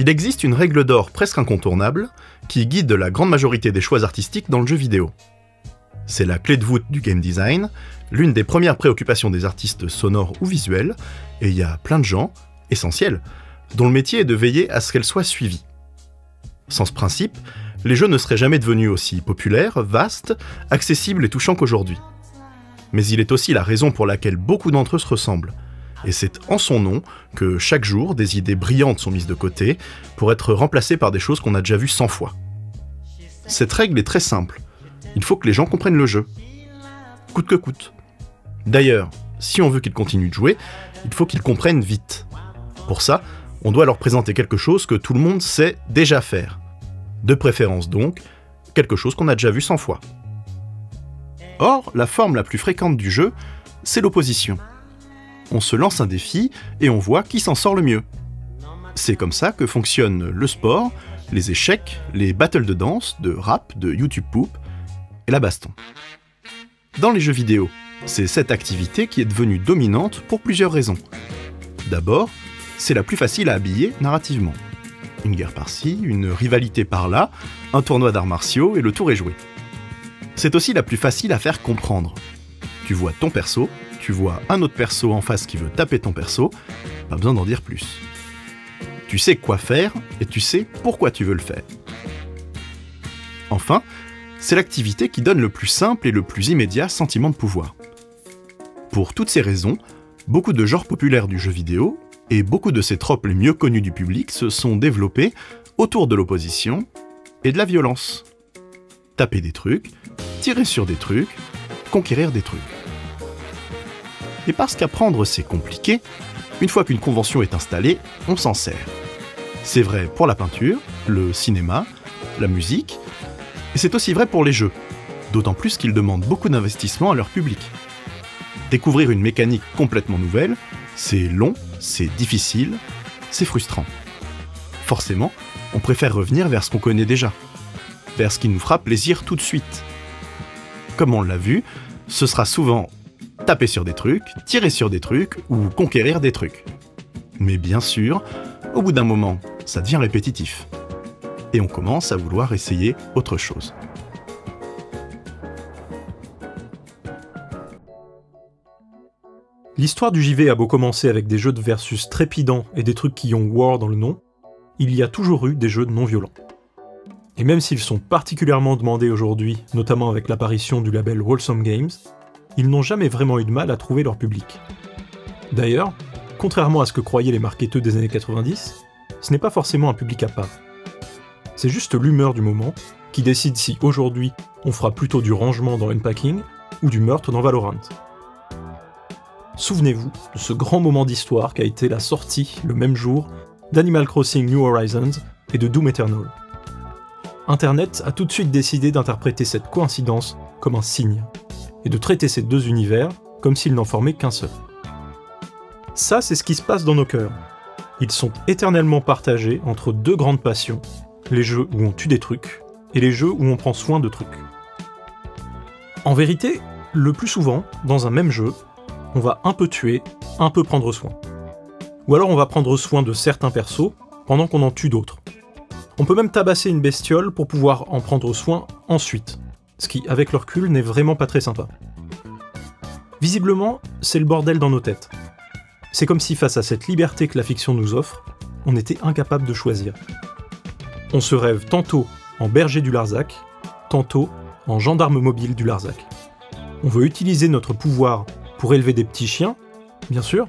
Il existe une règle d'or presque incontournable qui guide la grande majorité des choix artistiques dans le jeu vidéo. C'est la clé de voûte du game design, l'une des premières préoccupations des artistes sonores ou visuels, et il y a plein de gens, essentiels, dont le métier est de veiller à ce qu'elle soit suivie. Sans ce principe, les jeux ne seraient jamais devenus aussi populaires, vastes, accessibles et touchants qu'aujourd'hui. Mais il est aussi la raison pour laquelle beaucoup d'entre eux se ressemblent. Et c'est en son nom que chaque jour, des idées brillantes sont mises de côté pour être remplacées par des choses qu'on a déjà vues 100 fois. Cette règle est très simple. Il faut que les gens comprennent le jeu. Coûte que coûte. D'ailleurs, si on veut qu'ils continuent de jouer, il faut qu'ils comprennent vite. Pour ça, on doit leur présenter quelque chose que tout le monde sait déjà faire. De préférence donc, quelque chose qu'on a déjà vu 100 fois. Or, la forme la plus fréquente du jeu, c'est l'opposition. On se lance un défi et on voit qui s'en sort le mieux. C'est comme ça que fonctionnent le sport, les échecs, les battles de danse, de rap, de YouTube Poop et la baston. Dans les jeux vidéo, c'est cette activité qui est devenue dominante pour plusieurs raisons. D'abord, c'est la plus facile à habiller narrativement. Une guerre par-ci, une rivalité par-là, un tournoi d'arts martiaux et le tour est joué. C'est aussi la plus facile à faire comprendre. Tu vois ton perso, tu vois un autre perso en face qui veut taper ton perso, pas besoin d'en dire plus. Tu sais quoi faire et tu sais pourquoi tu veux le faire. Enfin, c'est l'activité qui donne le plus simple et le plus immédiat sentiment de pouvoir. Pour toutes ces raisons, beaucoup de genres populaires du jeu vidéo, et beaucoup de ces tropes les mieux connus du public se sont développés autour de l'opposition et de la violence. Taper des trucs, tirer sur des trucs, conquérir des trucs. Et parce qu'apprendre c'est compliqué, une fois qu'une convention est installée, on s'en sert. C'est vrai pour la peinture, le cinéma, la musique, et c'est aussi vrai pour les jeux, d'autant plus qu'ils demandent beaucoup d'investissement à leur public. Découvrir une mécanique complètement nouvelle, c'est long, c'est difficile, c'est frustrant. Forcément, on préfère revenir vers ce qu'on connaît déjà, vers ce qui nous fera plaisir tout de suite. Comme on l'a vu, ce sera souvent taper sur des trucs, tirer sur des trucs ou conquérir des trucs. Mais bien sûr, au bout d'un moment, ça devient répétitif. Et on commence à vouloir essayer autre chose. L'histoire du JV a beau commencer avec des jeux de versus trépidants et des trucs qui ont war dans le nom, il y a toujours eu des jeux non violents. Et même s'ils sont particulièrement demandés aujourd'hui, notamment avec l'apparition du label Wholesome Games, ils n'ont jamais vraiment eu de mal à trouver leur public. D'ailleurs, contrairement à ce que croyaient les marketeurs des années 90, ce n'est pas forcément un public à part. C'est juste l'humeur du moment qui décide si aujourd'hui on fera plutôt du rangement dans Unpacking ou du meurtre dans Valorant. Souvenez-vous de ce grand moment d'histoire qu'a été la sortie, le même jour, d'Animal Crossing New Horizons et de Doom Eternal. Internet a tout de suite décidé d'interpréter cette coïncidence comme un signe, et de traiter ces deux univers comme s'ils n'en formaient qu'un seul. Ça, c'est ce qui se passe dans nos cœurs. Ils sont éternellement partagés entre deux grandes passions, les jeux où on tue des trucs, et les jeux où on prend soin de trucs. En vérité, le plus souvent, dans un même jeu, on va un peu tuer, un peu prendre soin. Ou alors on va prendre soin de certains persos, pendant qu'on en tue d'autres. On peut même tabasser une bestiole pour pouvoir en prendre soin ensuite, ce qui, avec le recul, n'est vraiment pas très sympa. Visiblement, c'est le bordel dans nos têtes. C'est comme si face à cette liberté que la fiction nous offre, on était incapable de choisir. On se rêve tantôt en berger du Larzac, tantôt en gendarme mobile du Larzac. On veut utiliser notre pouvoir pour élever des petits chiens, bien sûr,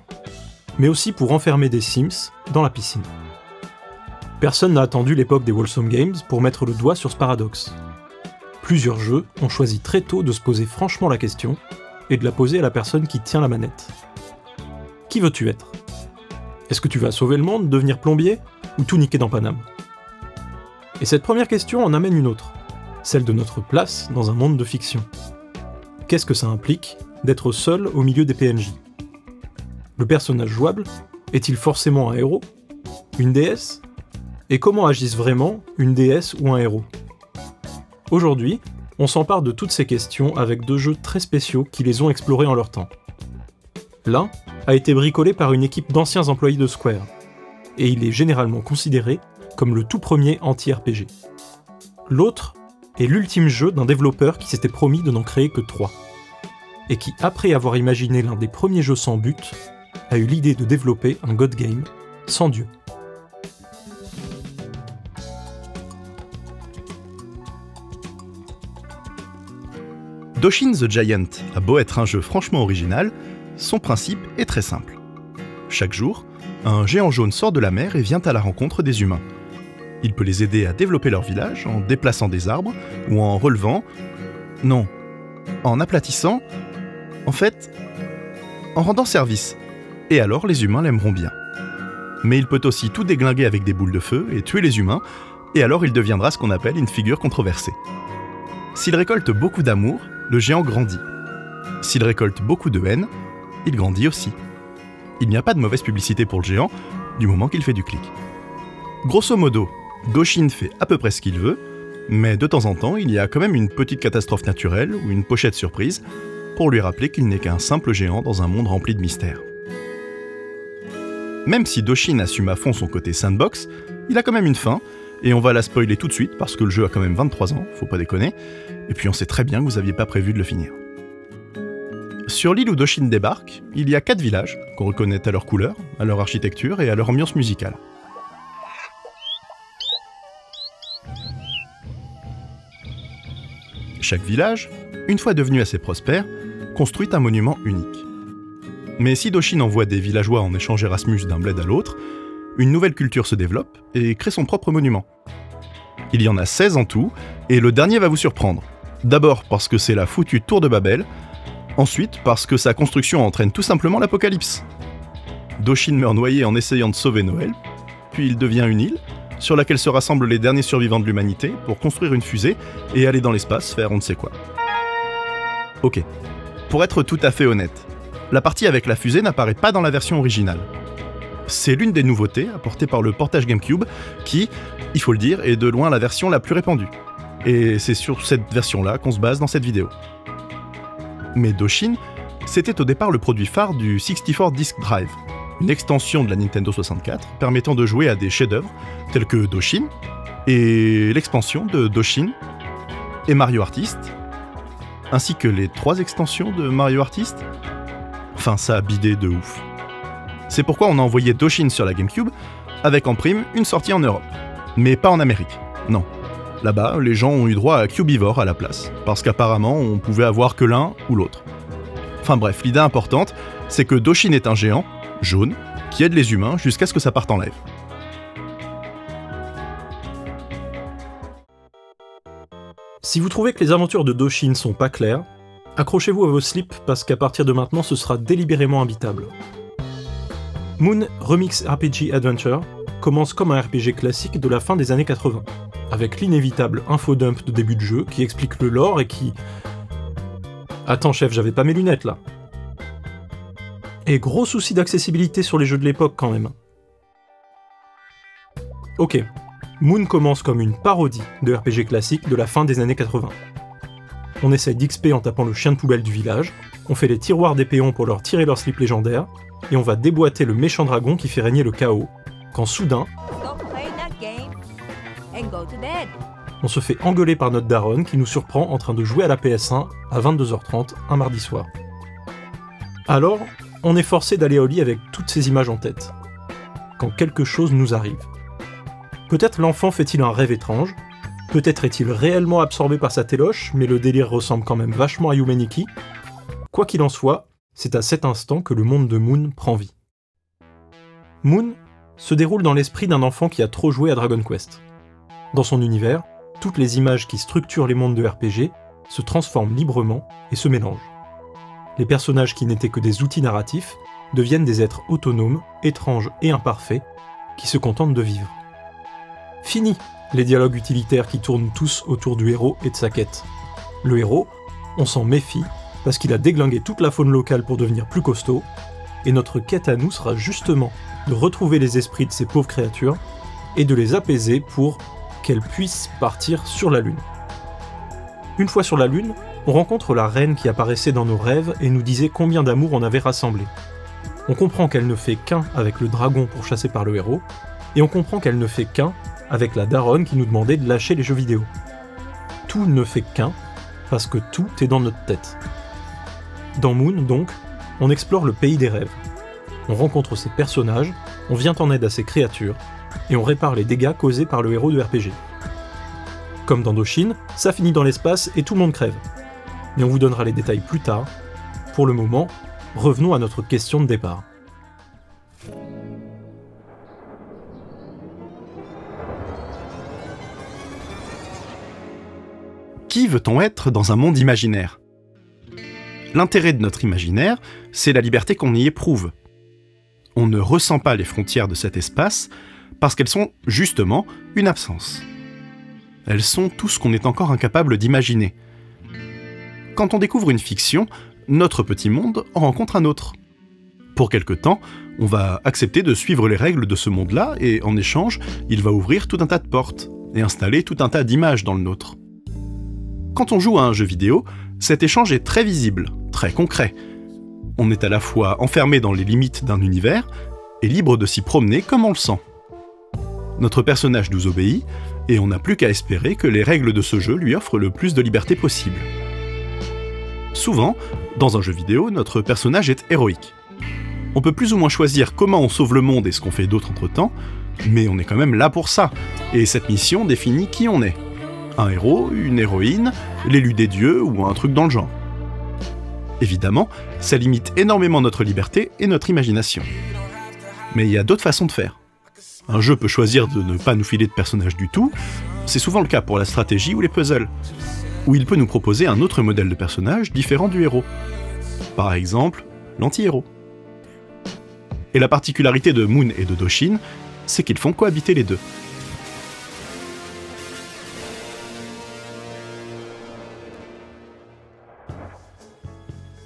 mais aussi pour enfermer des Sims dans la piscine. Personne n'a attendu l'époque des Wholesome Games pour mettre le doigt sur ce paradoxe. Plusieurs jeux ont choisi très tôt de se poser franchement la question et de la poser à la personne qui tient la manette. Qui veux-tu être ? Est-ce que tu vas sauver le monde, devenir plombier, ou tout niquer dans Paname ? Et cette première question en amène une autre, celle de notre place dans un monde de fiction. Qu'est-ce que ça implique d'être seul au milieu des PNJ ? Le personnage jouable est-il forcément un héros ? Une déesse ? Et comment agissent vraiment une déesse ou un héros ? Aujourd'hui, on s'empare de toutes ces questions avec deux jeux très spéciaux qui les ont explorés en leur temps. L'un a été bricolé par une équipe d'anciens employés de Square, et il est généralement considéré comme le tout premier anti-RPG. L'autre est l'ultime jeu d'un développeur qui s'était promis de n'en créer que 3, et qui, après avoir imaginé l'un des premiers jeux sans but, a eu l'idée de développer un God Game sans dieu. Doshin the Giant a beau être un jeu franchement original, son principe est très simple. Chaque jour, un géant jaune sort de la mer et vient à la rencontre des humains. Il peut les aider à développer leur village en déplaçant des arbres ou en relevant... Non, en aplatissant... En fait, en rendant service. Et alors les humains l'aimeront bien. Mais il peut aussi tout déglinguer avec des boules de feu et tuer les humains, et alors il deviendra ce qu'on appelle une figure controversée. S'il récolte beaucoup d'amour, le géant grandit. S'il récolte beaucoup de haine, il grandit aussi. Il n'y a pas de mauvaise publicité pour le géant, du moment qu'il fait du clic. Grosso modo, Doshin fait à peu près ce qu'il veut, mais de temps en temps, il y a quand même une petite catastrophe naturelle ou une pochette surprise pour lui rappeler qu'il n'est qu'un simple géant dans un monde rempli de mystères. Même si Doshin assume à fond son côté sandbox, il a quand même une fin, et on va la spoiler tout de suite parce que le jeu a quand même 23 ans, faut pas déconner, et puis on sait très bien que vous aviez pas prévu de le finir. Sur l'île où Doshin débarque, il y a 4 villages qu'on reconnaît à leur couleur, à leur architecture et à leur ambiance musicale. Chaque village, une fois devenu assez prospère, construit un monument unique. Mais si Doshin envoie des villageois en échange Erasmus d'un bled à l'autre, une nouvelle culture se développe et crée son propre monument. Il y en a 16 en tout, et le dernier va vous surprendre. D'abord parce que c'est la foutue tour de Babel, ensuite parce que sa construction entraîne tout simplement l'apocalypse. Doshin meurt noyé en essayant de sauver Noël, puis il devient une île, sur laquelle se rassemblent les derniers survivants de l'humanité pour construire une fusée et aller dans l'espace faire on ne sait quoi. Ok, pour être tout à fait honnête, la partie avec la fusée n'apparaît pas dans la version originale. C'est l'une des nouveautés apportées par le portage GameCube qui, il faut le dire, est de loin la version la plus répandue. Et c'est sur cette version-là qu'on se base dans cette vidéo. Mais Doshin, c'était au départ le produit phare du 64 Disk Drive, une extension de la Nintendo 64 permettant de jouer à des chefs-d'œuvre tels que Doshin, et l'expansion de Doshin et Mario Artist, ainsi que les 3 extensions de Mario Artist. Enfin, ça a bidé de ouf. C'est pourquoi on a envoyé Doshin sur la GameCube, avec en prime une sortie en Europe. Mais pas en Amérique, non. Là-bas, les gens ont eu droit à Cubivore à la place, parce qu'apparemment on pouvait avoir que l'un ou l'autre. Enfin bref, l'idée importante, c'est que Doshin est un géant, jaune, qui aide les humains jusqu'à ce que ça parte en live. Si vous trouvez que les aventures de Doshin sont pas claires, accrochez-vous à vos slips parce qu'à partir de maintenant ce sera délibérément imbitable. Moon Remix RPG Adventure commence comme un RPG classique de la fin des années 80, avec l'inévitable infodump de début de jeu qui explique le lore et qui... Attends chef, j'avais pas mes lunettes là. Et gros souci d'accessibilité sur les jeux de l'époque quand même. Ok, Moon commence comme une parodie de RPG classique de la fin des années 80. On essaye d'XP en tapant le chien de poubelle du village, on fait les tiroirs des péons pour leur tirer leur slip légendaire, et on va déboîter le méchant dragon qui fait régner le chaos, quand soudain, on se fait engueuler par notre daronne qui nous surprend en train de jouer à la PS1 à 22h30 un mardi soir. Alors, on est forcé d'aller au lit avec toutes ces images en tête, quand quelque chose nous arrive. Peut-être l'enfant fait-il un rêve étrange, peut-être est-il réellement absorbé par sa téloche, mais le délire ressemble quand même vachement à Yumeniki. Quoi qu'il en soit, c'est à cet instant que le monde de Moon prend vie. Moon se déroule dans l'esprit d'un enfant qui a trop joué à Dragon Quest. Dans son univers, toutes les images qui structurent les mondes de RPG se transforment librement et se mélangent. Les personnages qui n'étaient que des outils narratifs deviennent des êtres autonomes, étranges et imparfaits, qui se contentent de vivre. Fini les dialogues utilitaires qui tournent tous autour du héros et de sa quête. Le héros, on s'en méfie, parce qu'il a déglingué toute la faune locale pour devenir plus costaud, et notre quête à nous sera justement de retrouver les esprits de ces pauvres créatures, et de les apaiser pour qu'elles puissent partir sur la Lune. Une fois sur la Lune, on rencontre la reine qui apparaissait dans nos rêves et nous disait combien d'amour on avait rassemblé. On comprend qu'elle ne fait qu'un avec le dragon pourchassé par le héros, et on comprend qu'elle ne fait qu'un avec la daronne qui nous demandait de lâcher les jeux vidéo. Tout ne fait qu'un, parce que tout est dans notre tête. Dans Moon, donc, on explore le pays des rêves. On rencontre ses personnages, on vient en aide à ses créatures, et on répare les dégâts causés par le héros de RPG. Comme dans Doshin, ça finit dans l'espace et tout le monde crève. Mais on vous donnera les détails plus tard. Pour le moment, revenons à notre question de départ. Qui veut-on être dans un monde imaginaire ? L'intérêt de notre imaginaire, c'est la liberté qu'on y éprouve. On ne ressent pas les frontières de cet espace parce qu'elles sont, justement, une absence. Elles sont tout ce qu'on est encore incapable d'imaginer. Quand on découvre une fiction, notre petit monde en rencontre un autre. Pour quelque temps, on va accepter de suivre les règles de ce monde-là et, en échange, il va ouvrir tout un tas de portes et installer tout un tas d'images dans le nôtre. Quand on joue à un jeu vidéo, cet échange est très visible, très concret. On est à la fois enfermé dans les limites d'un univers et libre de s'y promener comme on le sent. Notre personnage nous obéit et on n'a plus qu'à espérer que les règles de ce jeu lui offrent le plus de liberté possible. Souvent, dans un jeu vidéo, notre personnage est héroïque. On peut plus ou moins choisir comment on sauve le monde et ce qu'on fait d'autre entre-temps, mais on est quand même là pour ça, et cette mission définit qui on est. Un héros, une héroïne, l'élu des dieux ou un truc dans le genre. Évidemment, ça limite énormément notre liberté et notre imagination. Mais il y a d'autres façons de faire. Un jeu peut choisir de ne pas nous filer de personnage du tout, c'est souvent le cas pour la stratégie ou les puzzles, où il peut nous proposer un autre modèle de personnage différent du héros. Par exemple, l'anti-héros. Et la particularité de Moon et de Doshin, c'est qu'ils font cohabiter les deux.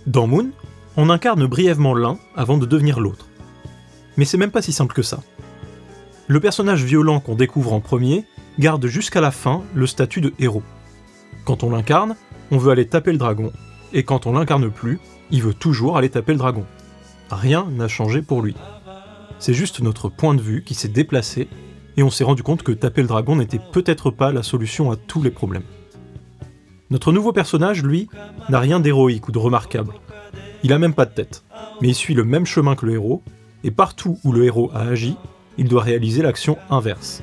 Dans Moon, on incarne brièvement l'un avant de devenir l'autre. Mais c'est même pas si simple que ça. Le personnage violent qu'on découvre en premier garde jusqu'à la fin le statut de héros. Quand on l'incarne, on veut aller taper le dragon, et quand on l'incarne plus, il veut toujours aller taper le dragon. Rien n'a changé pour lui. C'est juste notre point de vue qui s'est déplacé, et on s'est rendu compte que taper le dragon n'était peut-être pas la solution à tous les problèmes. Notre nouveau personnage, lui, n'a rien d'héroïque ou de remarquable. Il a même pas de tête, mais il suit le même chemin que le héros, et partout où le héros a agi, il doit réaliser l'action inverse.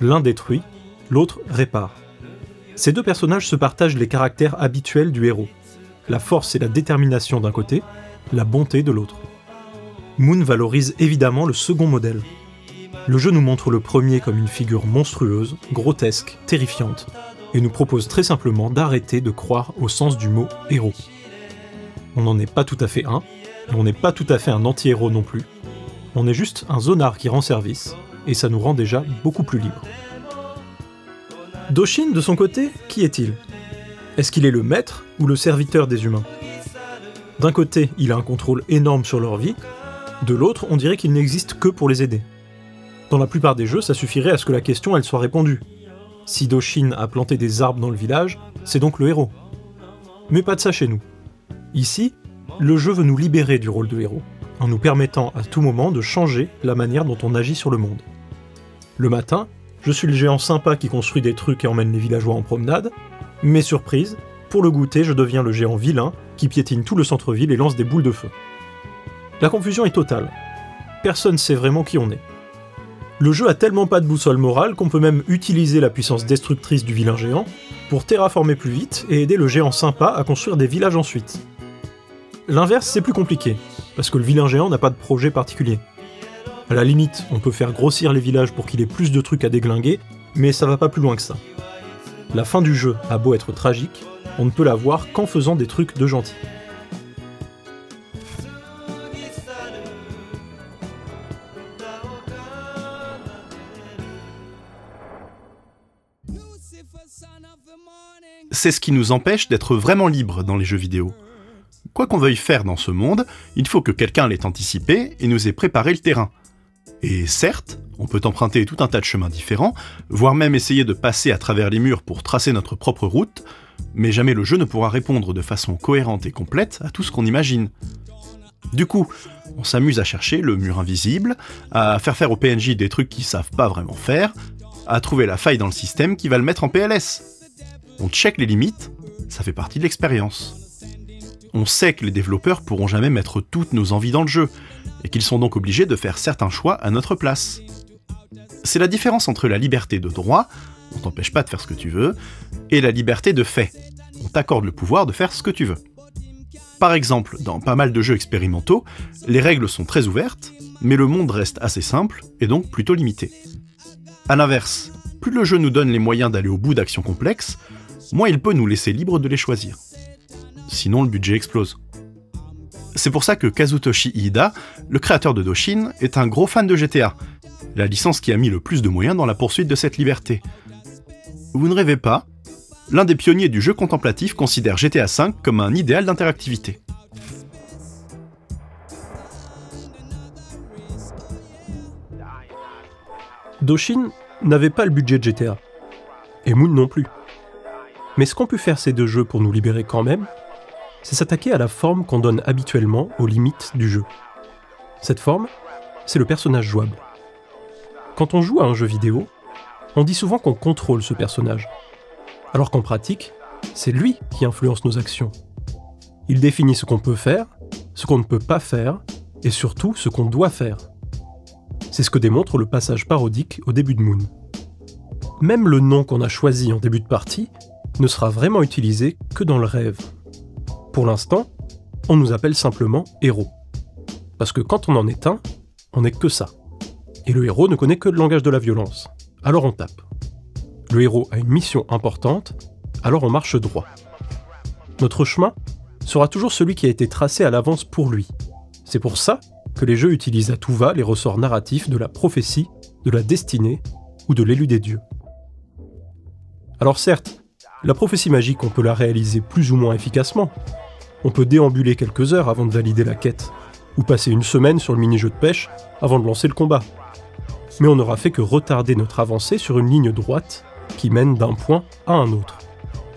L'un détruit, l'autre répare. Ces deux personnages se partagent les caractères habituels du héros. La force et la détermination d'un côté, la bonté de l'autre. Moon valorise évidemment le second modèle. Le jeu nous montre le premier comme une figure monstrueuse, grotesque, terrifiante, et nous propose très simplement d'arrêter de croire au sens du mot « héros ». On n'en est pas tout à fait un, et on n'est pas tout à fait un anti-héros non plus. On est juste un zonard qui rend service, et ça nous rend déjà beaucoup plus libres. Doshin, de son côté, qui est-il ? Est-ce qu'il est le maître ou le serviteur des humains ? D'un côté, il a un contrôle énorme sur leur vie, de l'autre, on dirait qu'il n'existe que pour les aider. Dans la plupart des jeux, ça suffirait à ce que la question elle soit répondue. Si Doshin a planté des arbres dans le village, c'est donc le héros. Mais pas de ça chez nous. Ici, le jeu veut nous libérer du rôle de héros, en nous permettant à tout moment de changer la manière dont on agit sur le monde. Le matin, je suis le géant sympa qui construit des trucs et emmène les villageois en promenade, mais surprise, pour le goûter, je deviens le géant vilain qui piétine tout le centre-ville et lance des boules de feu. La confusion est totale. Personne sait vraiment qui on est. Le jeu a tellement pas de boussole morale qu'on peut même utiliser la puissance destructrice du vilain géant pour terraformer plus vite et aider le géant sympa à construire des villages ensuite. L'inverse, c'est plus compliqué, parce que le vilain géant n'a pas de projet particulier. À la limite, on peut faire grossir les villages pour qu'il ait plus de trucs à déglinguer, mais ça va pas plus loin que ça. La fin du jeu a beau être tragique, on ne peut la voir qu'en faisant des trucs de gentils. C'est ce qui nous empêche d'être vraiment libres dans les jeux vidéo. Quoi qu'on veuille faire dans ce monde, il faut que quelqu'un l'ait anticipé et nous ait préparé le terrain. Et certes, on peut emprunter tout un tas de chemins différents, voire même essayer de passer à travers les murs pour tracer notre propre route, mais jamais le jeu ne pourra répondre de façon cohérente et complète à tout ce qu'on imagine. Du coup, on s'amuse à chercher le mur invisible, à faire aux PNJ des trucs qu'ils savent pas vraiment faire, à trouver la faille dans le système qui va le mettre en PLS. On check les limites, ça fait partie de l'expérience. On sait que les développeurs pourront jamais mettre toutes nos envies dans le jeu, et qu'ils sont donc obligés de faire certains choix à notre place. C'est la différence entre la liberté de droit, on t'empêche pas de faire ce que tu veux, et la liberté de fait, on t'accorde le pouvoir de faire ce que tu veux. Par exemple, dans pas mal de jeux expérimentaux, les règles sont très ouvertes, mais le monde reste assez simple, et donc plutôt limité. A l'inverse, plus le jeu nous donne les moyens d'aller au bout d'actions complexes, moins il peut nous laisser libres de les choisir. Sinon le budget explose. C'est pour ça que Kazutoshi Iida, le créateur de Doshin, est un gros fan de GTA, la licence qui a mis le plus de moyens dans la poursuite de cette liberté. Vous ne rêvez pas, l'un des pionniers du jeu contemplatif considère GTA V comme un idéal d'interactivité. Doshin n'avait pas le budget de GTA, et Moon non plus. Mais ce qu'ont pu faire ces deux jeux pour nous libérer quand même, c'est s'attaquer à la forme qu'on donne habituellement aux limites du jeu. Cette forme, c'est le personnage jouable. Quand on joue à un jeu vidéo, on dit souvent qu'on contrôle ce personnage, alors qu'en pratique, c'est lui qui influence nos actions. Il définit ce qu'on peut faire, ce qu'on ne peut pas faire, et surtout ce qu'on doit faire. C'est ce que démontre le passage parodique au début de Moon. Même le nom qu'on a choisi en début de partie ne sera vraiment utilisé que dans le rêve. Pour l'instant, on nous appelle simplement héros. Parce que quand on en est un, on n'est que ça. Et le héros ne connaît que le langage de la violence. Alors on tape. Le héros a une mission importante, alors on marche droit. Notre chemin sera toujours celui qui a été tracé à l'avance pour lui. C'est pour ça que les jeux utilisent à tout va les ressorts narratifs de la prophétie, de la destinée ou de l'élu des dieux. Alors certes, la prophétie magique, on peut la réaliser plus ou moins efficacement. On peut déambuler quelques heures avant de valider la quête, ou passer une semaine sur le mini-jeu de pêche avant de lancer le combat. Mais on n'aura fait que retarder notre avancée sur une ligne droite qui mène d'un point à un autre,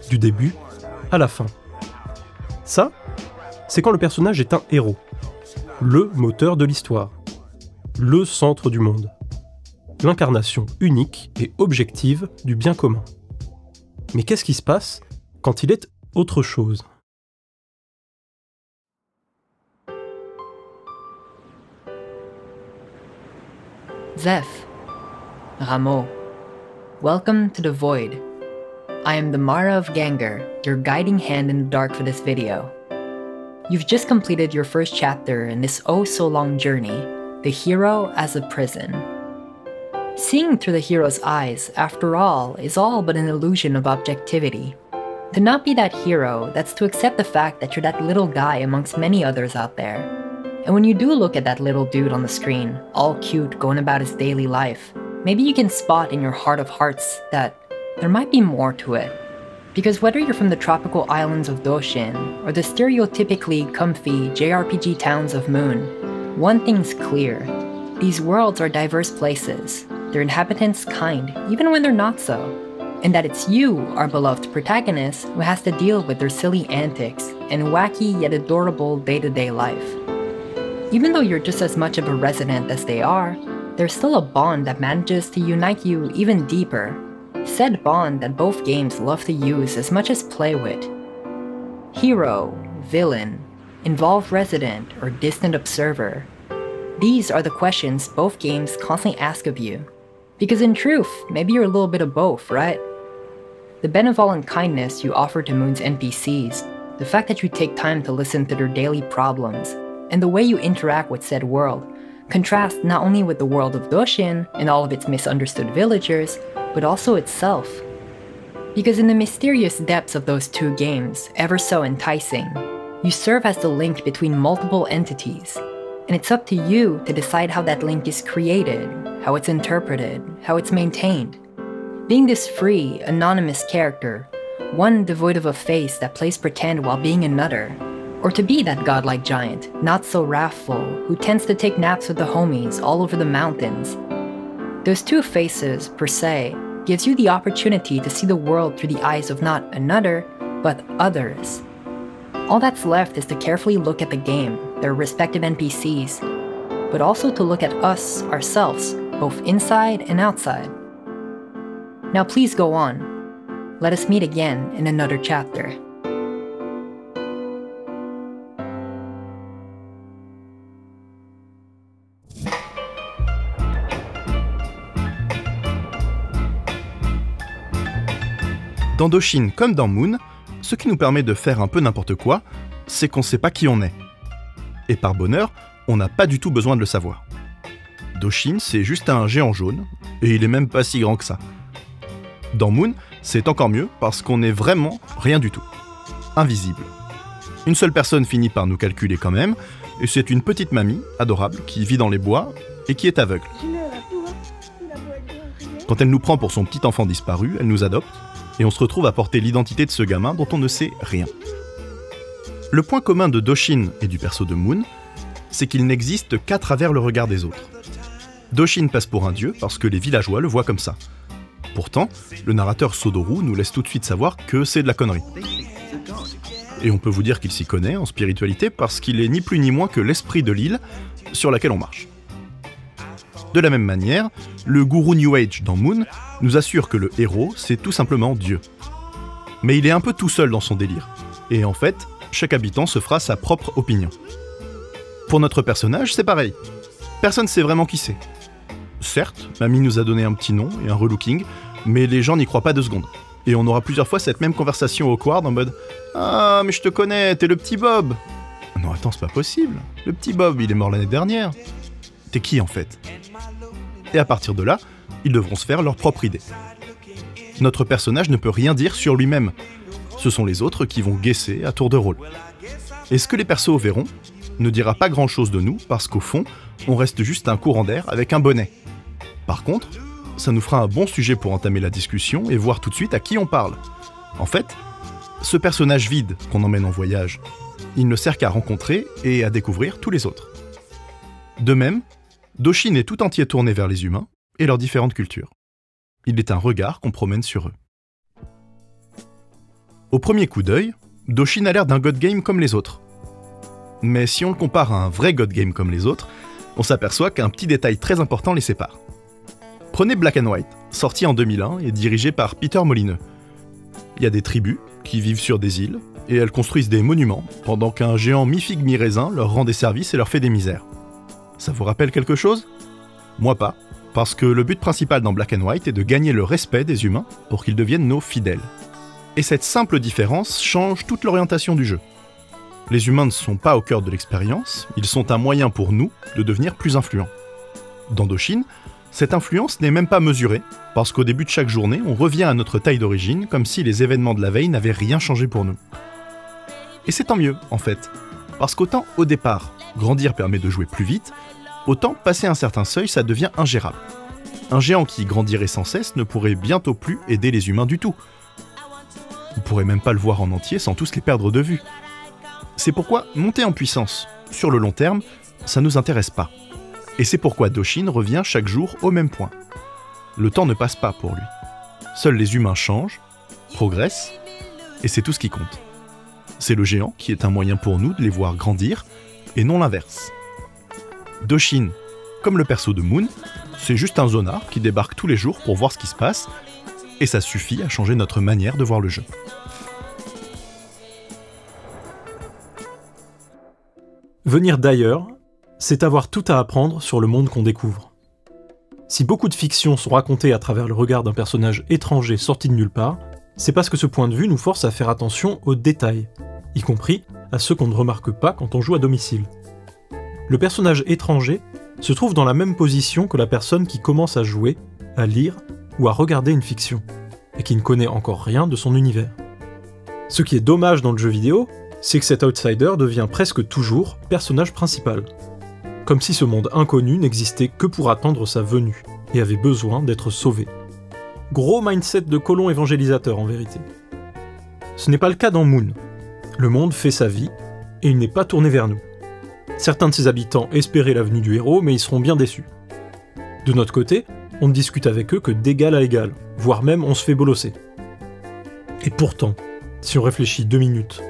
du début à la fin. Ça, c'est quand le personnage est un héros, le moteur de l'histoire, le centre du monde, l'incarnation unique et objective du bien commun. Mais qu'est-ce qui se passe quand il est autre chose ? Zeph, Rameau, welcome to the Void. I am the Mara of Ganger, your guiding hand in the dark for this video. You've just completed your first chapter in this oh-so-long journey, the hero as a prison. Seeing through the hero's eyes, after all, is all but an illusion of objectivity. To not be that hero, that's to accept the fact that you're that little guy amongst many others out there. And when you do look at that little dude on the screen, all cute, going about his daily life, maybe you can spot in your heart of hearts that there might be more to it. Because whether you're from the tropical islands of Doshin, or the stereotypically comfy JRPG towns of Moon, one thing's clear. These worlds are diverse places, their inhabitants kind, even when they're not so. And that it's you, our beloved protagonist, who has to deal with their silly antics and wacky yet adorable day-to-day life. Even though you're just as much of a resident as they are, there's still a bond that manages to unite you even deeper. Said bond that both games love to use as much as play with. Hero, villain, involved resident, or distant observer. These are the questions both games constantly ask of you. Because in truth, maybe you're a little bit of both, right? The benevolent kindness you offer to Moon's NPCs, the fact that you take time to listen to their daily problems, and the way you interact with said world, contrast not only with the world of Doshin and all of its misunderstood villagers, but also itself. Because in the mysterious depths of those two games, ever so enticing, you serve as the link between multiple entities, and it's up to you to decide how that link is created, how it's interpreted, how it's maintained. Being this free, anonymous character, one devoid of a face that plays pretend while being another, or to be that godlike giant, not so wrathful, who tends to take naps with the homies all over the mountains. Those two faces, per se, gives you the opportunity to see the world through the eyes of not another, but others. All that's left is to carefully look at the game, their respective NPCs, but also to look at us, ourselves, both inside and outside. Now please go on. Let us meet again in another chapter. Dans Doshin comme dans Moon, ce qui nous permet de faire un peu n'importe quoi, c'est qu'on sait pas qui on est. Et par bonheur, on n'a pas du tout besoin de le savoir. Doshin, c'est juste un géant jaune, et il est même pas si grand que ça. Dans Moon, c'est encore mieux parce qu'on est vraiment rien du tout. Invisible. Une seule personne finit par nous calculer quand même, et c'est une petite mamie, adorable, qui vit dans les bois et qui est aveugle. Quand elle nous prend pour son petit enfant disparu, elle nous adopte, et on se retrouve à porter l'identité de ce gamin dont on ne sait rien. Le point commun de Doshin et du perso de Moon, c'est qu'il n'existe qu'à travers le regard des autres. Doshin passe pour un dieu parce que les villageois le voient comme ça. Pourtant, le narrateur Sodoru nous laisse tout de suite savoir que c'est de la connerie. Et on peut vous dire qu'il s'y connaît en spiritualité parce qu'il est ni plus ni moins que l'esprit de l'île sur laquelle on marche. De la même manière, le gourou New Age dans Moon nous assure que le héros, c'est tout simplement Dieu. Mais il est un peu tout seul dans son délire. Et en fait, chaque habitant se fera sa propre opinion. Pour notre personnage, c'est pareil. Personne ne sait vraiment qui c'est. Certes, Mamie nous a donné un petit nom et un relooking, mais les gens n'y croient pas 2 secondes. Et on aura plusieurs fois cette même conversation awkward en mode « Ah, mais je te connais, t'es le petit Bob !» Non, attends, c'est pas possible. Le petit Bob, il est mort l'année dernière. T'es qui en fait ? Et à partir de là, ils devront se faire leur propre idée. Notre personnage ne peut rien dire sur lui-même. Ce sont les autres qui vont guesser à tour de rôle. Et ce que les persos verront ne dira pas grand-chose de nous parce qu'au fond, on reste juste un courant d'air avec un bonnet. Par contre, ça nous fera un bon sujet pour entamer la discussion et voir tout de suite à qui on parle. En fait, ce personnage vide qu'on emmène en voyage, il ne sert qu'à rencontrer et à découvrir tous les autres. De même, Doshin est tout entier tourné vers les humains et leurs différentes cultures. Il est un regard qu'on promène sur eux. Au premier coup d'œil, Doshin a l'air d'un god game comme les autres. Mais si on le compare à un vrai god game comme les autres, on s'aperçoit qu'un petit détail très important les sépare. Prenez Black and White, sorti en 2001 et dirigé par Peter Molineux. Il y a des tribus qui vivent sur des îles et elles construisent des monuments pendant qu'un géant mi-figue mi-raisin leur rend des services et leur fait des misères. Ça vous rappelle quelque chose ? Moi pas, parce que le but principal dans Black and White est de gagner le respect des humains pour qu'ils deviennent nos fidèles. Et cette simple différence change toute l'orientation du jeu. Les humains ne sont pas au cœur de l'expérience, ils sont un moyen pour nous de devenir plus influents. Dans Doshin, cette influence n'est même pas mesurée, parce qu'au début de chaque journée, on revient à notre taille d'origine, comme si les événements de la veille n'avaient rien changé pour nous. Et c'est tant mieux, en fait, parce qu'autant au départ, grandir permet de jouer plus vite, autant passer un certain seuil, ça devient ingérable. Un géant qui grandirait sans cesse ne pourrait bientôt plus aider les humains du tout. On pourrait même pas le voir en entier sans tous les perdre de vue. C'est pourquoi monter en puissance, sur le long terme, ça nous intéresse pas. Et c'est pourquoi Doshin revient chaque jour au même point. Le temps ne passe pas pour lui. Seuls les humains changent, progressent, et c'est tout ce qui compte. C'est le géant qui est un moyen pour nous de les voir grandir, et non l'inverse. Doshin, comme le perso de Moon, c'est juste un zonard qui débarque tous les jours pour voir ce qui se passe, et ça suffit à changer notre manière de voir le jeu. Venir d'ailleurs, c'est avoir tout à apprendre sur le monde qu'on découvre. Si beaucoup de fictions sont racontées à travers le regard d'un personnage étranger sorti de nulle part, c'est parce que ce point de vue nous force à faire attention aux détails, y compris à ceux qu'on ne remarque pas quand on joue à domicile. Le personnage étranger se trouve dans la même position que la personne qui commence à jouer, à lire ou à regarder une fiction, et qui ne connaît encore rien de son univers. Ce qui est dommage dans le jeu vidéo, c'est que cet outsider devient presque toujours personnage principal. Comme si ce monde inconnu n'existait que pour attendre sa venue, et avait besoin d'être sauvé. Gros mindset de colon évangélisateur en vérité. Ce n'est pas le cas dans Moon. Le monde fait sa vie, et il n'est pas tourné vers nous. Certains de ses habitants espéraient la venue du héros, mais ils seront bien déçus. De notre côté, on ne discute avec eux que d'égal à égal, voire même on se fait bolosser. Et pourtant, si on réfléchit 2 minutes,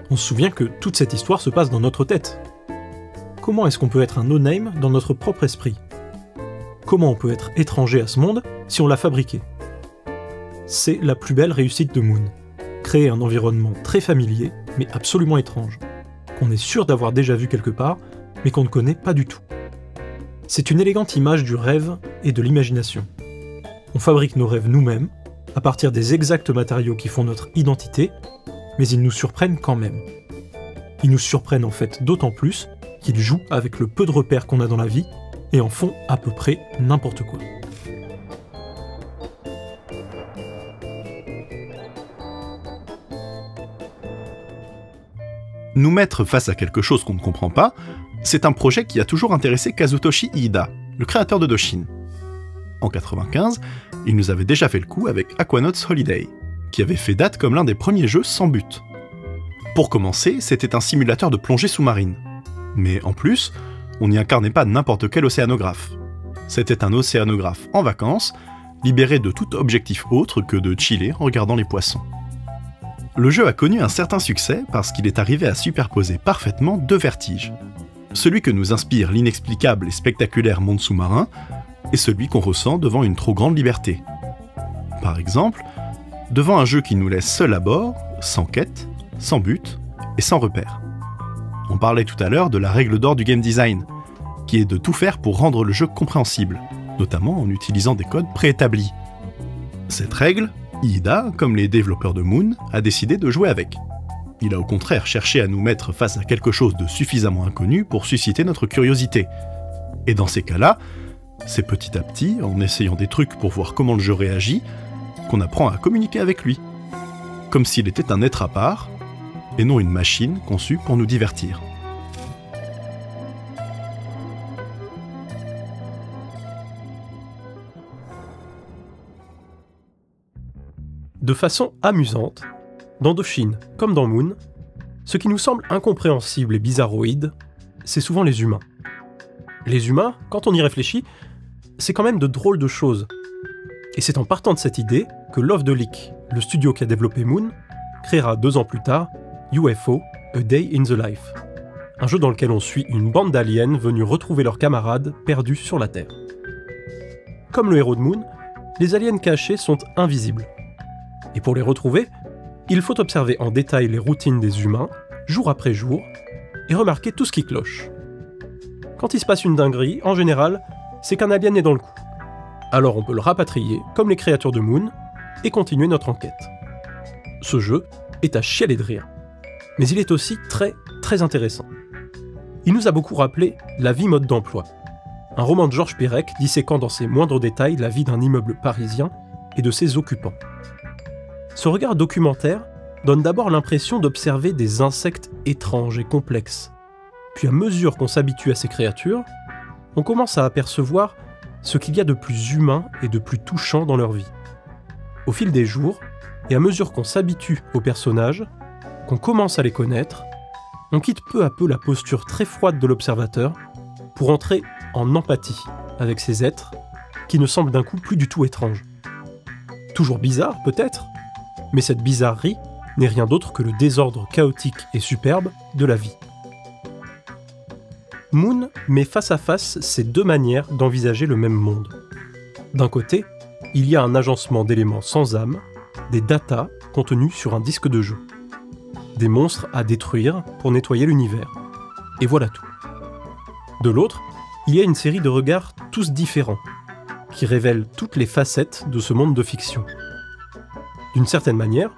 on se souvient que toute cette histoire se passe dans notre tête. Comment est-ce qu'on peut être un no-name dans notre propre esprit ? Comment on peut être étranger à ce monde si on l'a fabriqué ? c'est la plus belle réussite de Moon. Créer un environnement très familier, mais absolument étrange, qu'on est sûr d'avoir déjà vu quelque part, mais qu'on ne connaît pas du tout. C'est une élégante image du rêve et de l'imagination. On fabrique nos rêves nous-mêmes, à partir des exacts matériaux qui font notre identité, mais ils nous surprennent quand même. Ils nous surprennent en fait d'autant plus qu'ils jouent avec le peu de repères qu'on a dans la vie et en font à peu près n'importe quoi. Nous mettre face à quelque chose qu'on ne comprend pas, c'est un projet qui a toujours intéressé Kazutoshi Iida, le créateur de Doshin. En 1995, il nous avait déjà fait le coup avec Aquanauts Holiday, qui avait fait date comme l'un des premiers jeux sans but. Pour commencer, c'était un simulateur de plongée sous-marine. Mais en plus, on n'y incarnait pas n'importe quel océanographe. C'était un océanographe en vacances, libéré de tout objectif autre que de chiller en regardant les poissons. Le jeu a connu un certain succès parce qu'il est arrivé à superposer parfaitement deux vertiges. Celui que nous inspire l'inexplicable et spectaculaire monde sous-marin, et celui qu'on ressent devant une trop grande liberté. Par exemple, devant un jeu qui nous laisse seuls à bord, sans quête, sans but et sans repère. On parlait tout à l'heure de la règle d'or du game design, qui est de tout faire pour rendre le jeu compréhensible, notamment en utilisant des codes préétablis. Cette règle, Iida, comme les développeurs de Moon, a décidé de jouer avec. Il a au contraire cherché à nous mettre face à quelque chose de suffisamment inconnu pour susciter notre curiosité. Et dans ces cas-là, c'est petit à petit, en essayant des trucs pour voir comment le jeu réagit, qu'on apprend à communiquer avec lui. Comme s'il était un être à part, et non une machine conçue pour nous divertir. De façon amusante, dans Doshin comme dans Moon, ce qui nous semble incompréhensible et bizarroïde, c'est souvent les humains. Les humains, quand on y réfléchit, c'est quand même de drôles de choses. Et c'est en partant de cette idée que Love the Leak, le studio qui a développé Moon, créera 2 ans plus tard UFO, A Day in the Life, un jeu dans lequel on suit une bande d'aliens venus retrouver leurs camarades perdus sur la Terre. Comme le héros de Moon, les aliens cachés sont invisibles. Et pour les retrouver, il faut observer en détail les routines des humains, jour après jour, et remarquer tout ce qui cloche. Quand il se passe une dinguerie, en général, c'est qu'un alien est dans le coup. Alors on peut le rapatrier, comme les créatures de Moon, et continuer notre enquête. Ce jeu est à chialer de rire. Mais il est aussi très, très intéressant. Il nous a beaucoup rappelé La vie mode d'emploi, un roman de Georges Perec disséquant dans ses moindres détails la vie d'un immeuble parisien et de ses occupants. Ce regard documentaire donne d'abord l'impression d'observer des insectes étranges et complexes. Puis à mesure qu'on s'habitue à ces créatures, on commence à apercevoir ce qu'il y a de plus humain et de plus touchant dans leur vie. Au fil des jours, et à mesure qu'on s'habitue aux personnages, qu'on commence à les connaître, on quitte peu à peu la posture très froide de l'observateur pour entrer en empathie avec ces êtres qui ne semblent d'un coup plus du tout étranges. Toujours bizarre peut-être, mais cette bizarrerie n'est rien d'autre que le désordre chaotique et superbe de la vie. Moon met face à face ces deux manières d'envisager le même monde. D'un côté, il y a un agencement d'éléments sans âme, des datas contenus sur un disque de jeu, des monstres à détruire pour nettoyer l'univers. Et voilà tout. De l'autre, il y a une série de regards tous différents, qui révèlent toutes les facettes de ce monde de fiction. D'une certaine manière,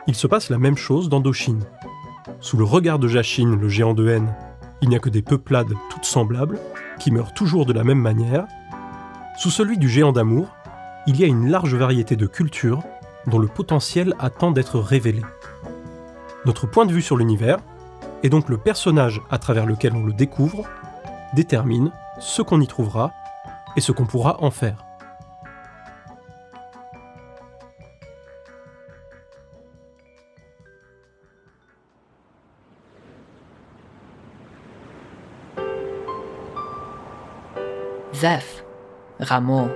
il se passe la même chose dans Doshin. Sous le regard de Jashin, le géant de haine, il n'y a que des peuplades toutes semblables, qui meurent toujours de la même manière. Sous celui du géant d'amour, il y a une large variété de cultures dont le potentiel attend d'être révélé. Notre point de vue sur l'univers, et donc le personnage à travers lequel on le découvre, détermine ce qu'on y trouvera et ce qu'on pourra en faire. Zeph, Rameau.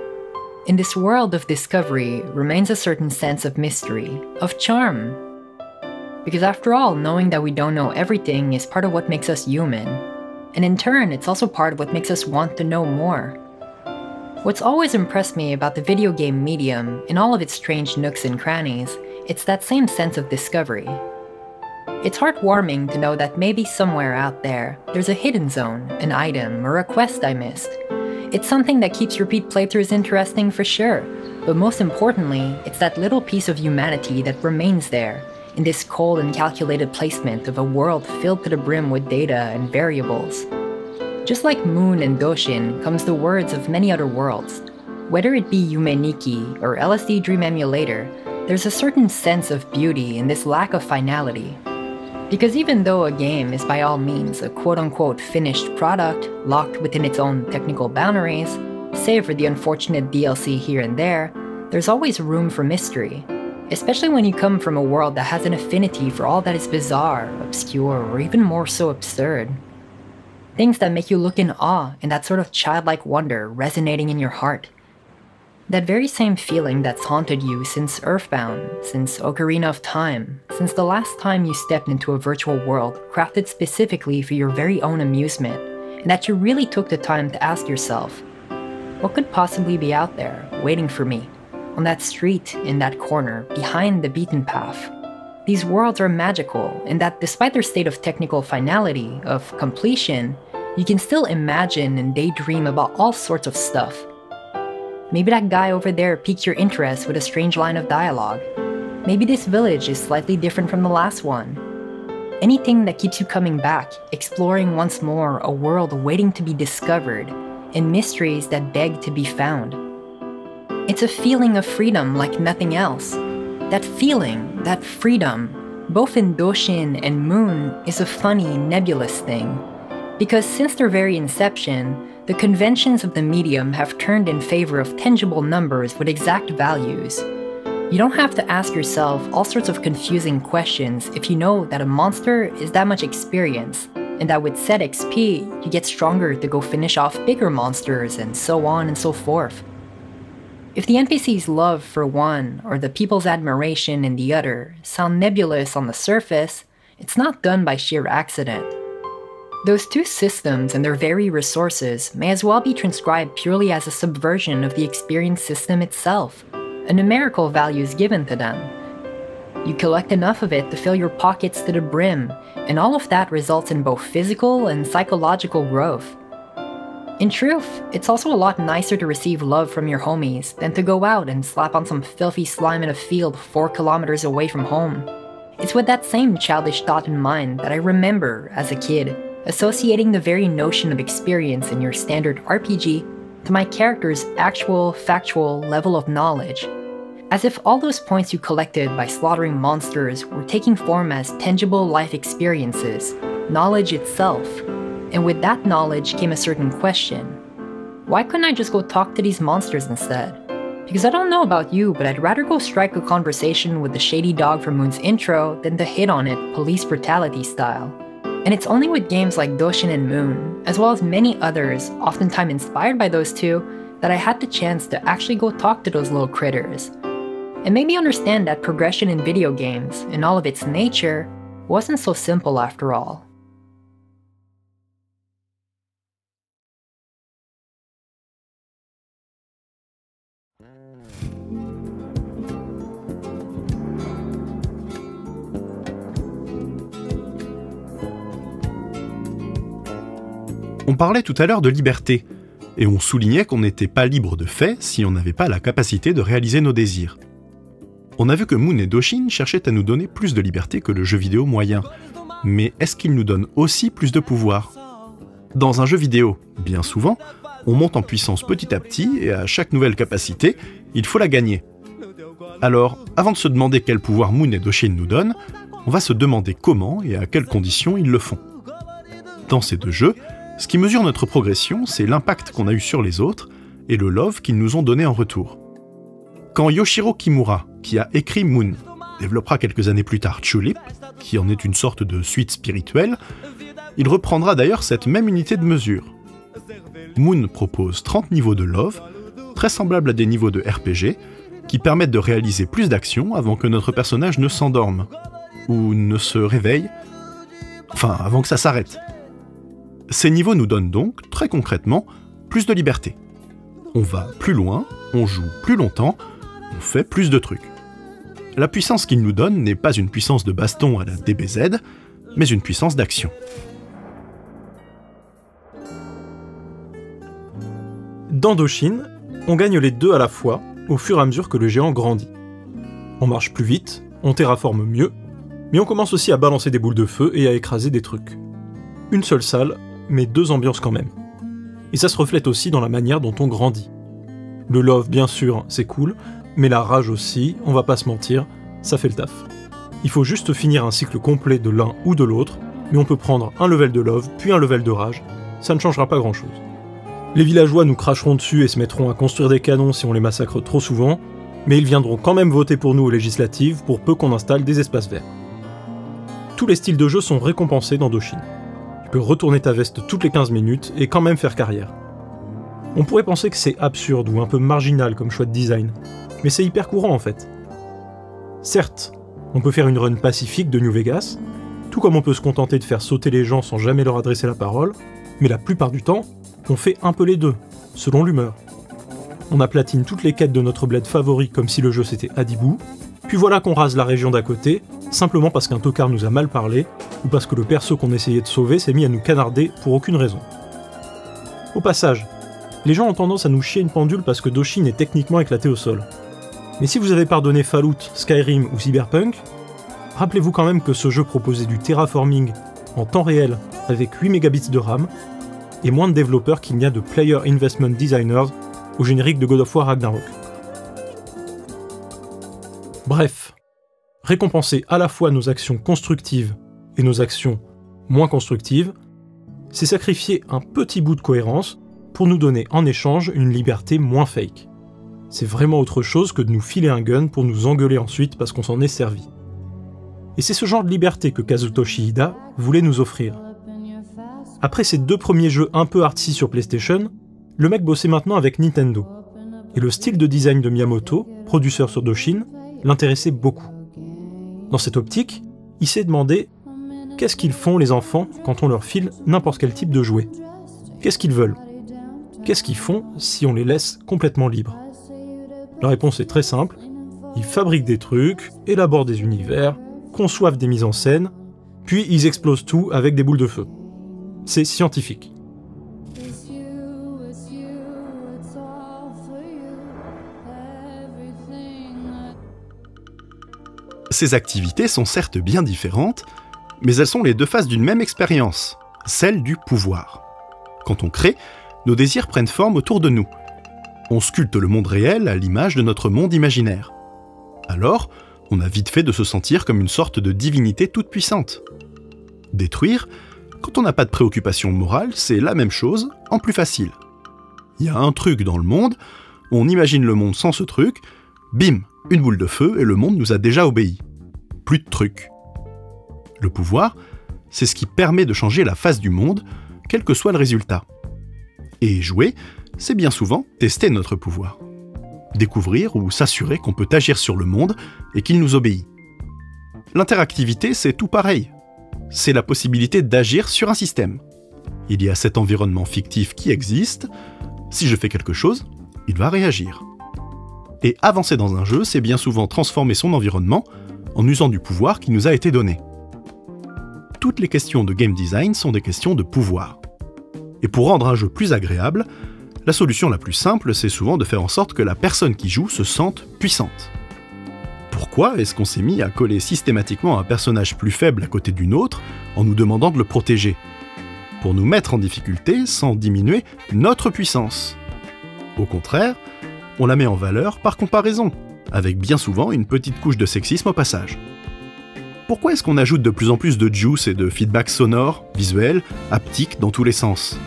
In this world of discovery remains a certain sense of mystery, of charm. Because after all, knowing that we don't know everything is part of what makes us human. And in turn, it's also part of what makes us want to know more. What's always impressed me about the video game medium, in all of its strange nooks and crannies, it's that same sense of discovery. It's heartwarming to know that maybe somewhere out there, there's a hidden zone, an item, or a quest I missed. It's something that keeps repeat playthroughs interesting for sure, but most importantly, it's that little piece of humanity that remains there, in this cold and calculated placement of a world filled to the brim with data and variables. Just like Moon and Doshin comes the words of many other worlds. Whether it be Yume Nikki or LSD Dream Emulator, there's a certain sense of beauty in this lack of finality. Because even though a game is by all means a quote-unquote finished product, locked within its own technical boundaries, save for the unfortunate DLC here and there, there's always room for mystery. Especially when you come from a world that has an affinity for all that is bizarre, obscure, or even more so absurd. Things that make you look in awe and that sort of childlike wonder resonating in your heart. That very same feeling that's haunted you since Earthbound, since Ocarina of Time, since the last time you stepped into a virtual world crafted specifically for your very own amusement, and that you really took the time to ask yourself, what could possibly be out there, waiting for me, on that street, in that corner, behind the beaten path? These worlds are magical, in that despite their state of technical finality, of completion, you can still imagine and daydream about all sorts of stuff. Maybe that guy over there piqued your interest with a strange line of dialogue. Maybe this village is slightly different from the last one. Anything that keeps you coming back, exploring once more a world waiting to be discovered, and mysteries that beg to be found. It's a feeling of freedom like nothing else. That feeling, that freedom, both in Doshin and Moon, is a funny, nebulous thing. Because since their very inception, the conventions of the medium have turned in favor of tangible numbers with exact values. You don't have to ask yourself all sorts of confusing questions if you know that a monster is that much experience, and that with set XP, you get stronger to go finish off bigger monsters and so on and so forth. If the NPC's love for one or the people's admiration in the other sound nebulous on the surface, it's not done by sheer accident. Those two systems and their very resources may as well be transcribed purely as a subversion of the experience system itself. A numerical value is given to them. You collect enough of it to fill your pockets to the brim, and all of that results in both physical and psychological growth. In truth, it's also a lot nicer to receive love from your homies than to go out and slap on some filthy slime in a field 4 kilometers away from home. It's with that same childish thought in mind that I remember, as a kid, associating the very notion of experience in your standard RPG to my character's actual, factual level of knowledge. As if all those points you collected by slaughtering monsters were taking form as tangible life experiences, knowledge itself. And with that knowledge came a certain question. Why couldn't I just go talk to these monsters instead? Because I don't know about you, but I'd rather go strike a conversation with the shady dog from Moon's intro than to hit on it police brutality style. And it's only with games like Doshin and Moon, as well as many others, oftentimes inspired by those two, that I had the chance to actually go talk to those little critters. And made me understand that progression in video games, in all of its nature, wasn't so simple after all. On parlait tout à l'heure de liberté, et on soulignait qu'on n'était pas libre de fait si on n'avait pas la capacité de réaliser nos désirs. On a vu que Moon et Doshin cherchaient à nous donner plus de liberté que le jeu vidéo moyen, mais est-ce qu'ils nous donnent aussi plus de pouvoir ? Dans un jeu vidéo, bien souvent, on monte en puissance petit à petit, et à chaque nouvelle capacité, il faut la gagner. Alors, avant de se demander quel pouvoir Moon et Doshin nous donnent, on va se demander comment et à quelles conditions ils le font. Dans ces deux jeux, ce qui mesure notre progression, c'est l'impact qu'on a eu sur les autres et le love qu'ils nous ont donné en retour. Quand Yoshiro Kimura, qui a écrit Moon, développera quelques années plus tard Tulip, qui en est une sorte de suite spirituelle, il reprendra d'ailleurs cette même unité de mesure. Moon propose 30 niveaux de love, très semblables à des niveaux de RPG, qui permettent de réaliser plus d'actions avant que notre personnage ne s'endorme, ou ne se réveille, enfin avant que ça s'arrête. Ces niveaux nous donnent donc, très concrètement, plus de liberté. On va plus loin, on joue plus longtemps, on fait plus de trucs. La puissance qu'il nous donne n'est pas une puissance de baston à la DBZ, mais une puissance d'action. Dans Doshin, on gagne les deux à la fois, au fur et à mesure que le géant grandit. On marche plus vite, on terraforme mieux, mais on commence aussi à balancer des boules de feu et à écraser des trucs. Une seule salle, mais deux ambiances quand même. Et ça se reflète aussi dans la manière dont on grandit. Le love, bien sûr, c'est cool, mais la rage aussi, on va pas se mentir, ça fait le taf. Il faut juste finir un cycle complet de l'un ou de l'autre, mais on peut prendre un level de love, puis un level de rage, ça ne changera pas grand chose. Les villageois nous cracheront dessus et se mettront à construire des canons si on les massacre trop souvent, mais ils viendront quand même voter pour nous aux législatives pour peu qu'on installe des espaces verts. Tous les styles de jeu sont récompensés dans Doshin. Tu peux retourner ta veste toutes les 15 minutes et quand même faire carrière. On pourrait penser que c'est absurde ou un peu marginal comme choix de design, mais c'est hyper courant en fait. Certes, on peut faire une run pacifique de New Vegas, tout comme on peut se contenter de faire sauter les gens sans jamais leur adresser la parole, mais la plupart du temps, on fait un peu les deux, selon l'humeur. On aplatine toutes les quêtes de notre bled favori comme si le jeu c'était Adibou, puis voilà qu'on rase la région d'à côté, simplement parce qu'un tocard nous a mal parlé, ou parce que le perso qu'on essayait de sauver s'est mis à nous canarder pour aucune raison. Au passage, les gens ont tendance à nous chier une pendule parce que Doshin est techniquement éclaté au sol. Mais si vous avez pardonné Fallout, Skyrim ou Cyberpunk, rappelez-vous quand même que ce jeu proposait du terraforming en temps réel avec 8 mégabits de RAM, et moins de développeurs qu'il n'y a de Player Investment Designers au générique de God of War Ragnarok. Bref, récompenser à la fois nos actions constructives et nos actions moins constructives, c'est sacrifier un petit bout de cohérence pour nous donner en échange une liberté moins fake. C'est vraiment autre chose que de nous filer un gun pour nous engueuler ensuite parce qu'on s'en est servi. Et c'est ce genre de liberté que Kazutoshi Hida voulait nous offrir. Après ses deux premiers jeux un peu artsy sur PlayStation, le mec bossait maintenant avec Nintendo. Et le style de design de Miyamoto, producteur sur Doshin, l'intéressait beaucoup. Dans cette optique, il s'est demandé qu'est-ce qu'ils font les enfants quand on leur file n'importe quel type de jouet. Qu'est-ce qu'ils veulent? Qu'est-ce qu'ils font si on les laisse complètement libres? La réponse est très simple, ils fabriquent des trucs, élaborent des univers, conçoivent des mises en scène, puis ils explosent tout avec des boules de feu. C'est scientifique. Ces activités sont certes bien différentes, mais elles sont les deux faces d'une même expérience, celle du pouvoir. Quand on crée, nos désirs prennent forme autour de nous. On sculpte le monde réel à l'image de notre monde imaginaire. Alors, on a vite fait de se sentir comme une sorte de divinité toute puissante. Détruire, quand on n'a pas de préoccupation morale, c'est la même chose, en plus facile. Il y a un truc dans le monde, on imagine le monde sans ce truc, bim, une boule de feu et le monde nous a déjà obéi. Plus de trucs. Le pouvoir, c'est ce qui permet de changer la face du monde, quel que soit le résultat. Et jouer, c'est bien souvent tester notre pouvoir. Découvrir ou s'assurer qu'on peut agir sur le monde et qu'il nous obéit. L'interactivité, c'est tout pareil. C'est la possibilité d'agir sur un système. Il y a cet environnement fictif qui existe, si je fais quelque chose, il va réagir. Et avancer dans un jeu, c'est bien souvent transformer son environnement en usant du pouvoir qui nous a été donné. Toutes les questions de game design sont des questions de pouvoir. Et pour rendre un jeu plus agréable, la solution la plus simple, c'est souvent de faire en sorte que la personne qui joue se sente puissante. Pourquoi est-ce qu'on s'est mis à coller systématiquement un personnage plus faible à côté d'une autre en nous demandant de le protéger? Pour nous mettre en difficulté sans diminuer notre puissance. Au contraire, on la met en valeur par comparaison, avec bien souvent une petite couche de sexisme au passage. Pourquoi est-ce qu'on ajoute de plus en plus de juice et de feedback sonore, visuel, haptique dans tous les sens?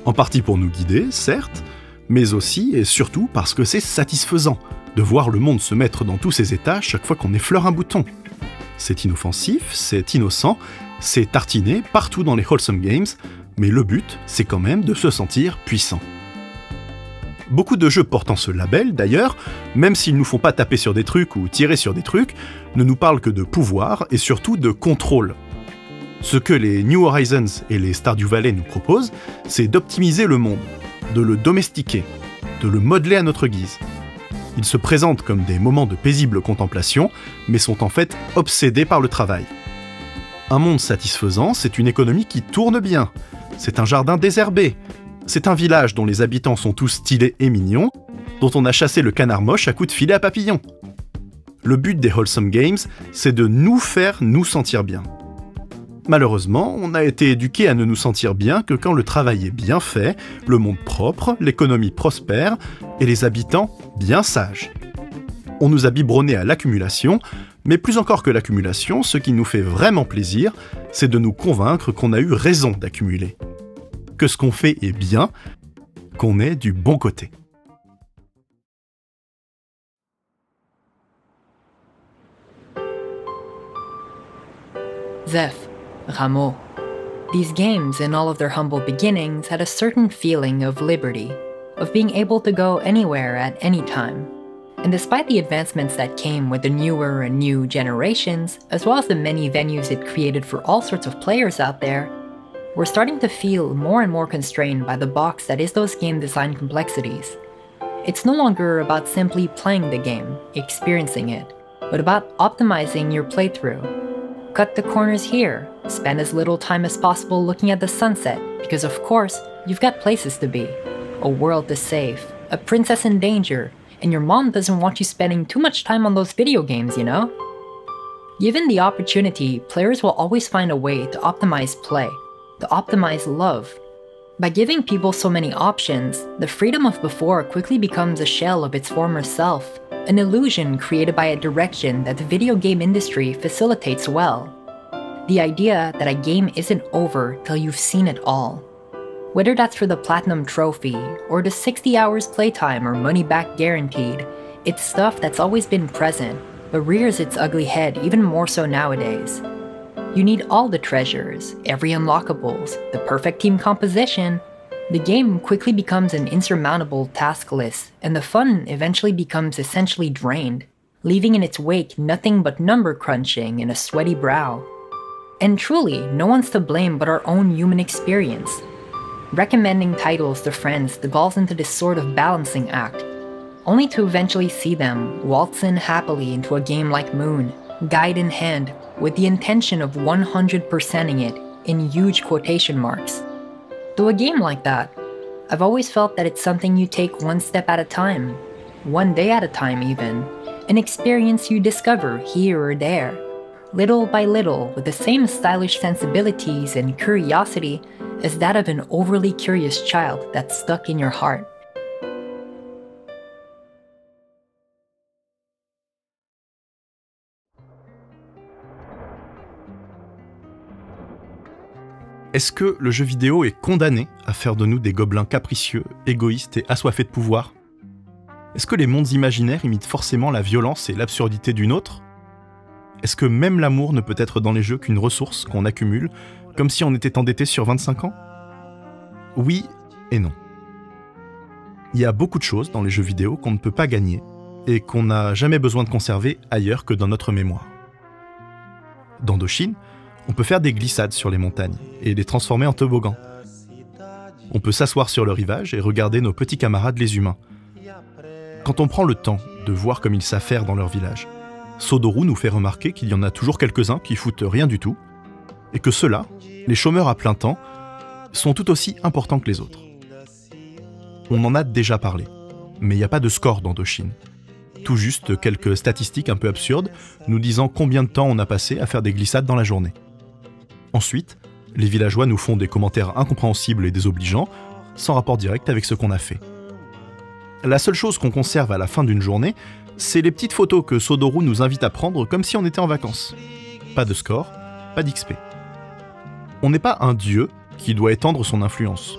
En partie pour nous guider, certes, mais aussi et surtout parce que c'est satisfaisant de voir le monde se mettre dans tous ses états chaque fois qu'on effleure un bouton. C'est inoffensif, c'est innocent, c'est tartiné partout dans les wholesome games, mais le but, c'est quand même de se sentir puissant. Beaucoup de jeux portant ce label, d'ailleurs, même s'ils nous font pas taper sur des trucs ou tirer sur des trucs, ne nous parlent que de pouvoir et surtout de contrôle. Ce que les New Horizons et les Stardew Valley nous proposent, c'est d'optimiser le monde, de le domestiquer, de le modeler à notre guise. Ils se présentent comme des moments de paisible contemplation, mais sont en fait obsédés par le travail. Un monde satisfaisant, c'est une économie qui tourne bien. C'est un jardin désherbé. C'est un village dont les habitants sont tous stylés et mignons, dont on a chassé le canard moche à coups de filet à papillon. Le but des Wholesome Games, c'est de nous faire nous sentir bien. Malheureusement, on a été éduqués à ne nous sentir bien que quand le travail est bien fait, le monde propre, l'économie prospère et les habitants bien sages. On nous a biberonnés à l'accumulation, mais plus encore que l'accumulation, ce qui nous fait vraiment plaisir, c'est de nous convaincre qu'on a eu raison d'accumuler. Que ce qu'on fait est bien, qu'on est du bon côté. Zeph, Rameau. These games, in all of their humble beginnings, had a certain feeling of liberty, of being able to go anywhere at any time. And despite the advancements that came with the newer and new generations, as well as the many venues it created for all sorts of players out there, we're starting to feel more and more constrained by the box that is those game design complexities. It's no longer about simply playing the game, experiencing it, but about optimizing your playthrough. Cut the corners here, spend as little time as possible looking at the sunset, because of course, you've got places to be, a world to save, a princess in danger, and your mom doesn't want you spending too much time on those video games, you know? Given the opportunity, players will always find a way to optimize play, to optimize love. By giving people so many options, the freedom of before quickly becomes a shell of its former self, an illusion created by a direction that the video game industry facilitates well. The idea that a game isn't over till you've seen it all. Whether that's for the Platinum Trophy, or the 60 hours playtime or money back guaranteed, it's stuff that's always been present, but rears its ugly head even more so nowadays. You need all the treasures, every unlockables, the perfect team composition. The game quickly becomes an insurmountable task list, and the fun eventually becomes essentially drained, leaving in its wake nothing but number crunching and a sweaty brow. And truly, no one's to blame but our own human experience. Recommending titles to friends devolves into this sort of balancing act, only to eventually see them waltz in happily into a game like Moon, guide in hand, with the intention of 100%ing it in huge quotation marks. To a game like that, I've always felt that it's something you take one step at a time, one day at a time even, an experience you discover here or there, little by little with the same stylish sensibilities and curiosity as that of an overly curious child that's stuck in your heart. Est-ce que le jeu vidéo est condamné à faire de nous des gobelins capricieux, égoïstes et assoiffés de pouvoir ? Est-ce que les mondes imaginaires imitent forcément la violence et l'absurdité d'une autre ? Est-ce que même l'amour ne peut être dans les jeux qu'une ressource qu'on accumule, comme si on était endetté sur 25 ans ? Oui et non. Il y a beaucoup de choses dans les jeux vidéo qu'on ne peut pas gagner et qu'on n'a jamais besoin de conserver ailleurs que dans notre mémoire. Dans Doshin, on peut faire des glissades sur les montagnes et les transformer en toboggans. On peut s'asseoir sur le rivage et regarder nos petits camarades les humains. Quand on prend le temps de voir comme ils s'affairent dans leur village, Sodoru nous fait remarquer qu'il y en a toujours quelques-uns qui foutent rien du tout, et que ceux-là, les chômeurs à plein temps, sont tout aussi importants que les autres. On en a déjà parlé, mais il n'y a pas de score dans Doshin. Tout juste quelques statistiques un peu absurdes nous disant combien de temps on a passé à faire des glissades dans la journée. Ensuite, les villageois nous font des commentaires incompréhensibles et désobligeants, sans rapport direct avec ce qu'on a fait. La seule chose qu'on conserve à la fin d'une journée, c'est les petites photos que Sodoru nous invite à prendre comme si on était en vacances. Pas de score, pas d'XP. On n'est pas un dieu qui doit étendre son influence.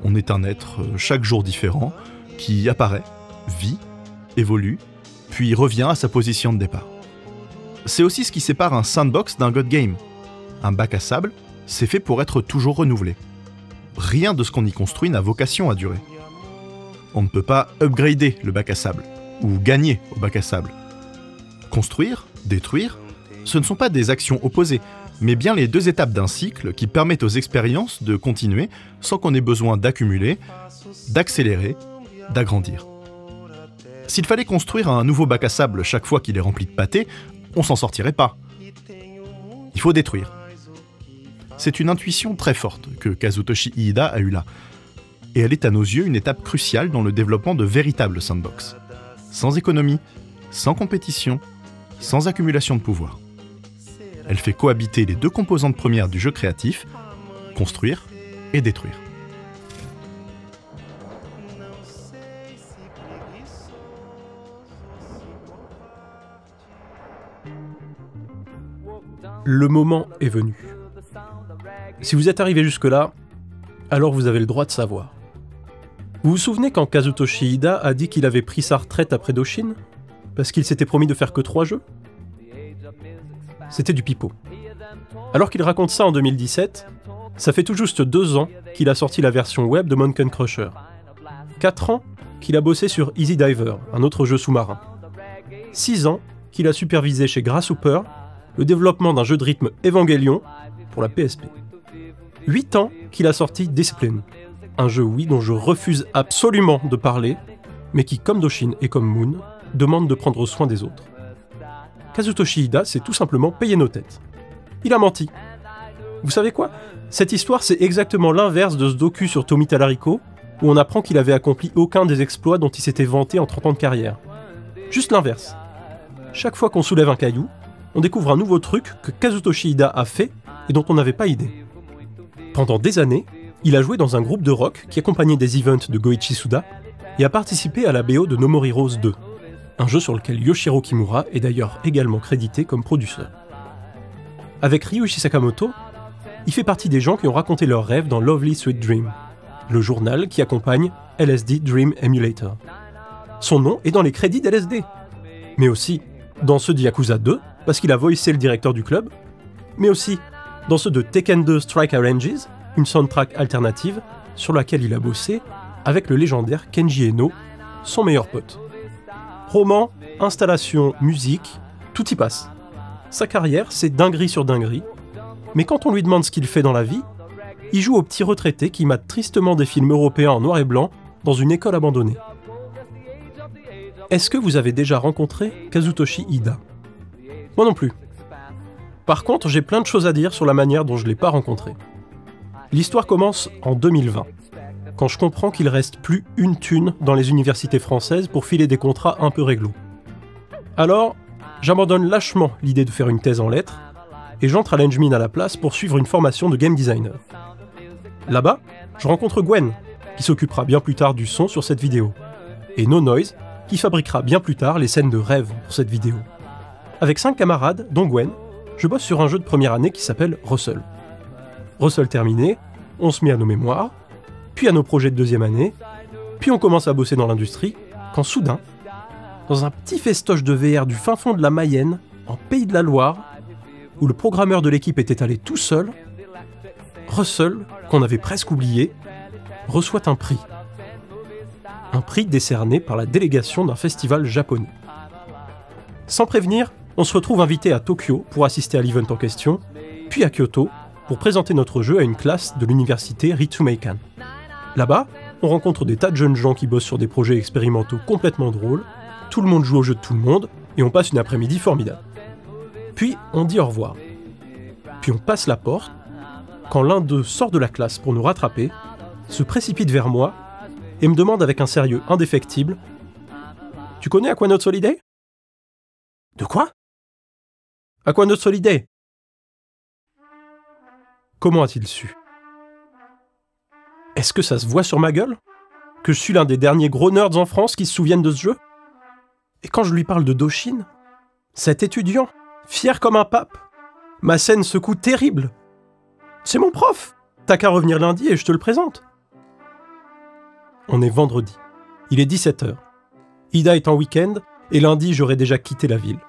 On est un être chaque jour différent, qui apparaît, vit, évolue, puis revient à sa position de départ. C'est aussi ce qui sépare un sandbox d'un god game. Un bac à sable, c'est fait pour être toujours renouvelé. Rien de ce qu'on y construit n'a vocation à durer. On ne peut pas upgrader le bac à sable, ou gagner au bac à sable. Construire, détruire, ce ne sont pas des actions opposées, mais bien les deux étapes d'un cycle qui permettent aux expériences de continuer sans qu'on ait besoin d'accumuler, d'accélérer d'agrandir. S'il fallait construire un nouveau bac à sable chaque fois qu'il est rempli de pâté, on s'en sortirait pas. Il faut détruire. C'est une intuition très forte que Kazutoshi Iida a eue là. Et elle est à nos yeux une étape cruciale dans le développement de véritables sandbox. Sans économie, sans compétition, sans accumulation de pouvoir. Elle fait cohabiter les deux composantes premières du jeu créatif, construire et détruire. Le moment est venu. Si vous êtes arrivé jusque-là, alors vous avez le droit de savoir. Vous vous souvenez quand Kazutoshi Iida a dit qu'il avait pris sa retraite après Doshin? Parce qu'il s'était promis de faire que 3 jeux? C'était du pipeau. Alors qu'il raconte ça en 2017, ça fait tout juste 2 ans qu'il a sorti la version web de Mountain Crusher. 4 ans qu'il a bossé sur Easy Diver, un autre jeu sous-marin. 6 ans qu'il a supervisé chez Grasshopper le développement d'un jeu de rythme Evangelion pour la PSP. 8 ans qu'il a sorti Discipline, un jeu Wii dont je refuse absolument de parler, mais qui, comme Doshin et comme Moon, demande de prendre soin des autres. Kazutoshi Iida s'est tout simplement payé nos têtes. Il a menti. Vous savez quoi? Cette histoire, c'est exactement l'inverse de ce docu sur Tommy Tallarico, où on apprend qu'il avait accompli aucun des exploits dont il s'était vanté en 30 ans de carrière. Juste l'inverse. Chaque fois qu'on soulève un caillou, on découvre un nouveau truc que Kazutoshi Iida a fait et dont on n'avait pas idée. Pendant des années, il a joué dans un groupe de rock qui accompagnait des events de Goichi Suda et a participé à la BO de No More Heroes 2, un jeu sur lequel Yoshiro Kimura est d'ailleurs également crédité comme producteur. Avec Ryuichi Sakamoto, il fait partie des gens qui ont raconté leurs rêves dans Lovely Sweet Dream, le journal qui accompagne LSD Dream Emulator. Son nom est dans les crédits d'LSD, mais aussi dans ceux de Yakuza 2, parce qu'il a voicé le directeur du club, mais aussi dans ceux de Tekken 2 Strike Arranges, une soundtrack alternative sur laquelle il a bossé avec le légendaire Kenji Eno, son meilleur pote. Roman, installation, musique, tout y passe. Sa carrière, c'est dinguerie sur dinguerie, mais quand on lui demande ce qu'il fait dans la vie, il joue au petit retraité qui mate tristement des films européens en noir et blanc dans une école abandonnée. Est-ce que vous avez déjà rencontré Kazutoshi Iida? Moi non plus. Par contre, j'ai plein de choses à dire sur la manière dont je ne l'ai pas rencontré. L'histoire commence en 2020, quand je comprends qu'il reste plus une thune dans les universités françaises pour filer des contrats un peu réglo. Alors, j'abandonne lâchement l'idée de faire une thèse en lettres, et j'entre à l'Engmin à la place pour suivre une formation de game designer. Là-bas, je rencontre Gwen, qui s'occupera bien plus tard du son sur cette vidéo, et No Noise, qui fabriquera bien plus tard les scènes de rêve pour cette vidéo. Avec 5 camarades, dont Gwen, je bosse sur un jeu de première année qui s'appelle Russell. Russell terminé, on se met à nos mémoires, puis à nos projets de 2e année, puis on commence à bosser dans l'industrie, quand soudain, dans un petit festoche de VR du fin fond de la Mayenne, en Pays de la Loire, où le programmeur de l'équipe était allé tout seul, Russell, qu'on avait presque oublié, reçoit un prix. Un prix décerné par la délégation d'un festival japonais. Sans prévenir, on se retrouve invité à Tokyo pour assister à l'event en question, puis à Kyoto pour présenter notre jeu à une classe de l'université Ritsumeikan. Là-bas, on rencontre des tas de jeunes gens qui bossent sur des projets expérimentaux complètement drôles, tout le monde joue au jeu de tout le monde, et on passe une après-midi formidable. Puis on dit au revoir. Puis on passe la porte, quand l'un d'eux sort de la classe pour nous rattraper, se précipite vers moi, et me demande avec un sérieux indéfectible « Tu connais Aqua Notes Holiday ?»« De quoi ?»« Aqua Notes Holiday !» Comment a-t-il su? Est-ce que ça se voit sur ma gueule? Que je suis l'un des derniers gros nerds en France qui se souviennent de ce jeu? Et quand je lui parle de Doshin, cet étudiant, fier comme un pape, ma scène secoue terrible. C'est mon prof! T'as qu'à revenir lundi et je te le présente. On est vendredi. Il est 17h. Iida est en week-end et lundi j'aurais déjà quitté la ville.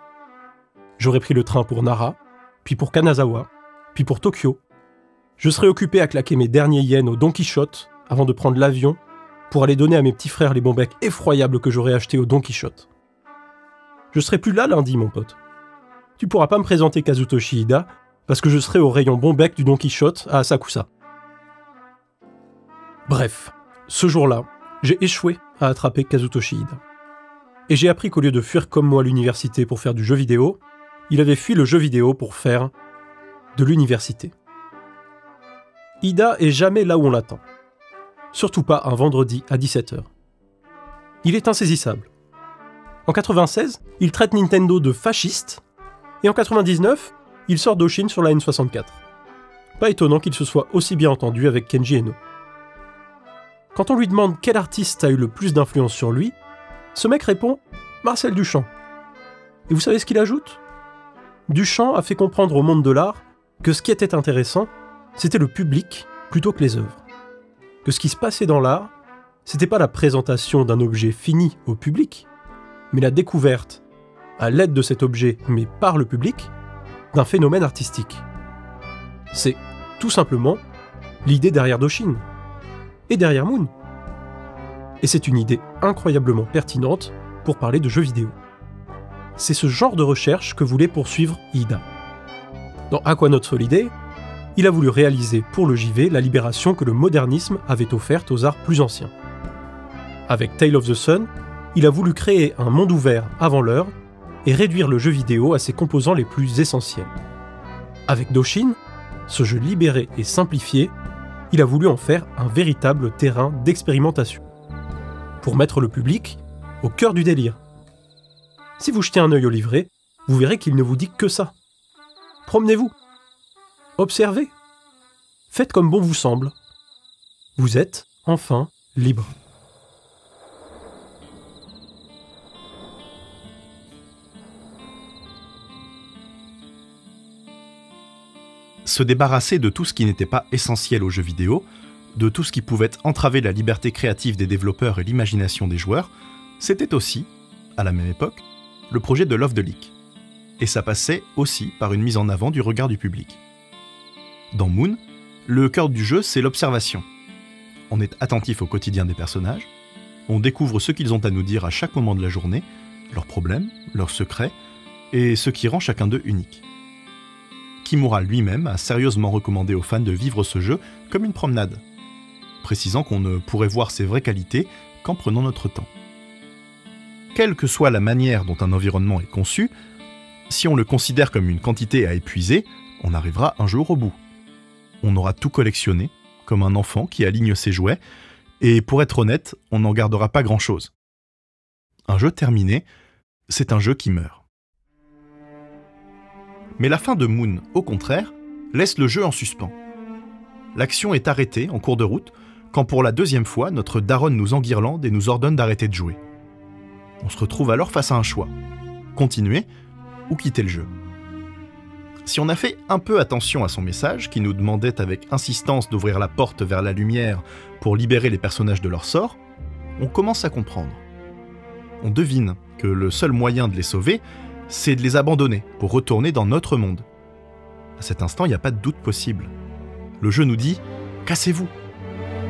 J'aurais pris le train pour Nara, puis pour Kanazawa, puis pour Tokyo. Je serais occupé à claquer mes derniers yens au Don Quichotte avant de prendre l'avion pour aller donner à mes petits frères les bons becs effroyables que j'aurais achetés au Don Quichotte. Je serai plus là lundi, mon pote. Tu pourras pas me présenter Kazutoshi Iida parce que je serai au rayon bon bec du Don Quichotte à Asakusa. Bref, ce jour-là, j'ai échoué à attraper Kazutoshi Ida. Et j'ai appris qu'au lieu de fuir comme moi l'université pour faire du jeu vidéo, il avait fui le jeu vidéo pour faire de l'université. Ida est jamais là où on l'attend. Surtout pas un vendredi à 17h. Il est insaisissable. En 96, il traite Nintendo de fasciste, et en 99, il sort Doshin sur la N64. Pas étonnant qu'il se soit aussi bien entendu avec Kenji Eno. Quand on lui demande quel artiste a eu le plus d'influence sur lui, ce mec répond « Marcel Duchamp ». Et vous savez ce qu'il ajoute ? Duchamp a fait comprendre au monde de l'art que ce qui était intéressant, c'était le public plutôt que les œuvres. Que ce qui se passait dans l'art, c'était pas la présentation d'un objet fini au public, mais la découverte, à l'aide de cet objet, mais par le public, d'un phénomène artistique. C'est, tout simplement, l'idée derrière Doshin. Et derrière Moon. Et c'est une idée incroyablement pertinente pour parler de jeux vidéo. C'est ce genre de recherche que voulait poursuivre Ida. Dans Aquanaut Holiday, il a voulu réaliser pour le JV la libération que le modernisme avait offerte aux arts plus anciens. Avec Tale of the Sun, il a voulu créer un monde ouvert avant l'heure et réduire le jeu vidéo à ses composants les plus essentiels. Avec Doshin, ce jeu libéré et simplifié, il a voulu en faire un véritable terrain d'expérimentation, pour mettre le public au cœur du délire. Si vous jetez un œil au livret, vous verrez qu'il ne vous dit que ça. Promenez-vous. Observez. Faites comme bon vous semble. Vous êtes, enfin, libre. Se débarrasser de tout ce qui n'était pas essentiel aux jeux vidéo, de tout ce qui pouvait entraver la liberté créative des développeurs et l'imagination des joueurs, c'était aussi, à la même époque, le projet de Love the Leak. Et ça passait aussi par une mise en avant du regard du public. Dans Moon, le cœur du jeu, c'est l'observation. On est attentif au quotidien des personnages, on découvre ce qu'ils ont à nous dire à chaque moment de la journée, leurs problèmes, leurs secrets, et ce qui rend chacun d'eux unique. Kimura lui-même a sérieusement recommandé aux fans de vivre ce jeu comme une promenade, précisant qu'on ne pourrait voir ses vraies qualités qu'en prenant notre temps. Quelle que soit la manière dont un environnement est conçu, si on le considère comme une quantité à épuiser, on arrivera un jour au bout. On aura tout collectionné, comme un enfant qui aligne ses jouets, et pour être honnête, on n'en gardera pas grand-chose. Un jeu terminé, c'est un jeu qui meurt. Mais la fin de Moon, au contraire, laisse le jeu en suspens. L'action est arrêtée en cours de route, quand pour la deuxième fois, notre daronne nous enguirlande et nous ordonne d'arrêter de jouer. On se retrouve alors face à un choix. Continuer ou quitter le jeu. Si on a fait un peu attention à son message, qui nous demandait avec insistance d'ouvrir la porte vers la lumière pour libérer les personnages de leur sort, on commence à comprendre. On devine que le seul moyen de les sauver, c'est de les abandonner pour retourner dans notre monde. À cet instant, il n'y a pas de doute possible. Le jeu nous dit « Cassez-vous !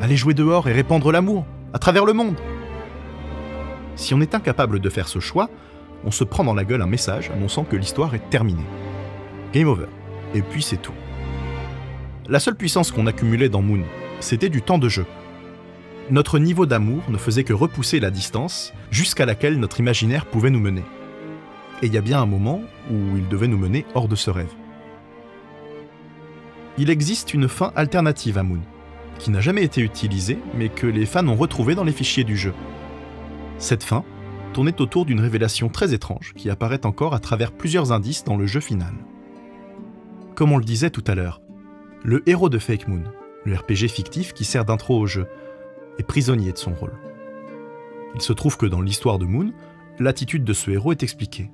Allez jouer dehors et répandre l'amour, à travers le monde !» Si on est incapable de faire ce choix, on se prend dans la gueule un message annonçant que l'histoire est terminée. Game over. Et puis c'est tout. La seule puissance qu'on accumulait dans Moon, c'était du temps de jeu. Notre niveau d'amour ne faisait que repousser la distance jusqu'à laquelle notre imaginaire pouvait nous mener. Et il y a bien un moment où il devait nous mener hors de ce rêve. Il existe une fin alternative à Moon, qui n'a jamais été utilisée, mais que les fans ont retrouvée dans les fichiers du jeu. Cette fin tournait autour d'une révélation très étrange qui apparaît encore à travers plusieurs indices dans le jeu final. Comme on le disait tout à l'heure, le héros de Fake Moon, le RPG fictif qui sert d'intro au jeu, est prisonnier de son rôle. Il se trouve que dans l'histoire de Moon, l'attitude de ce héros est expliquée.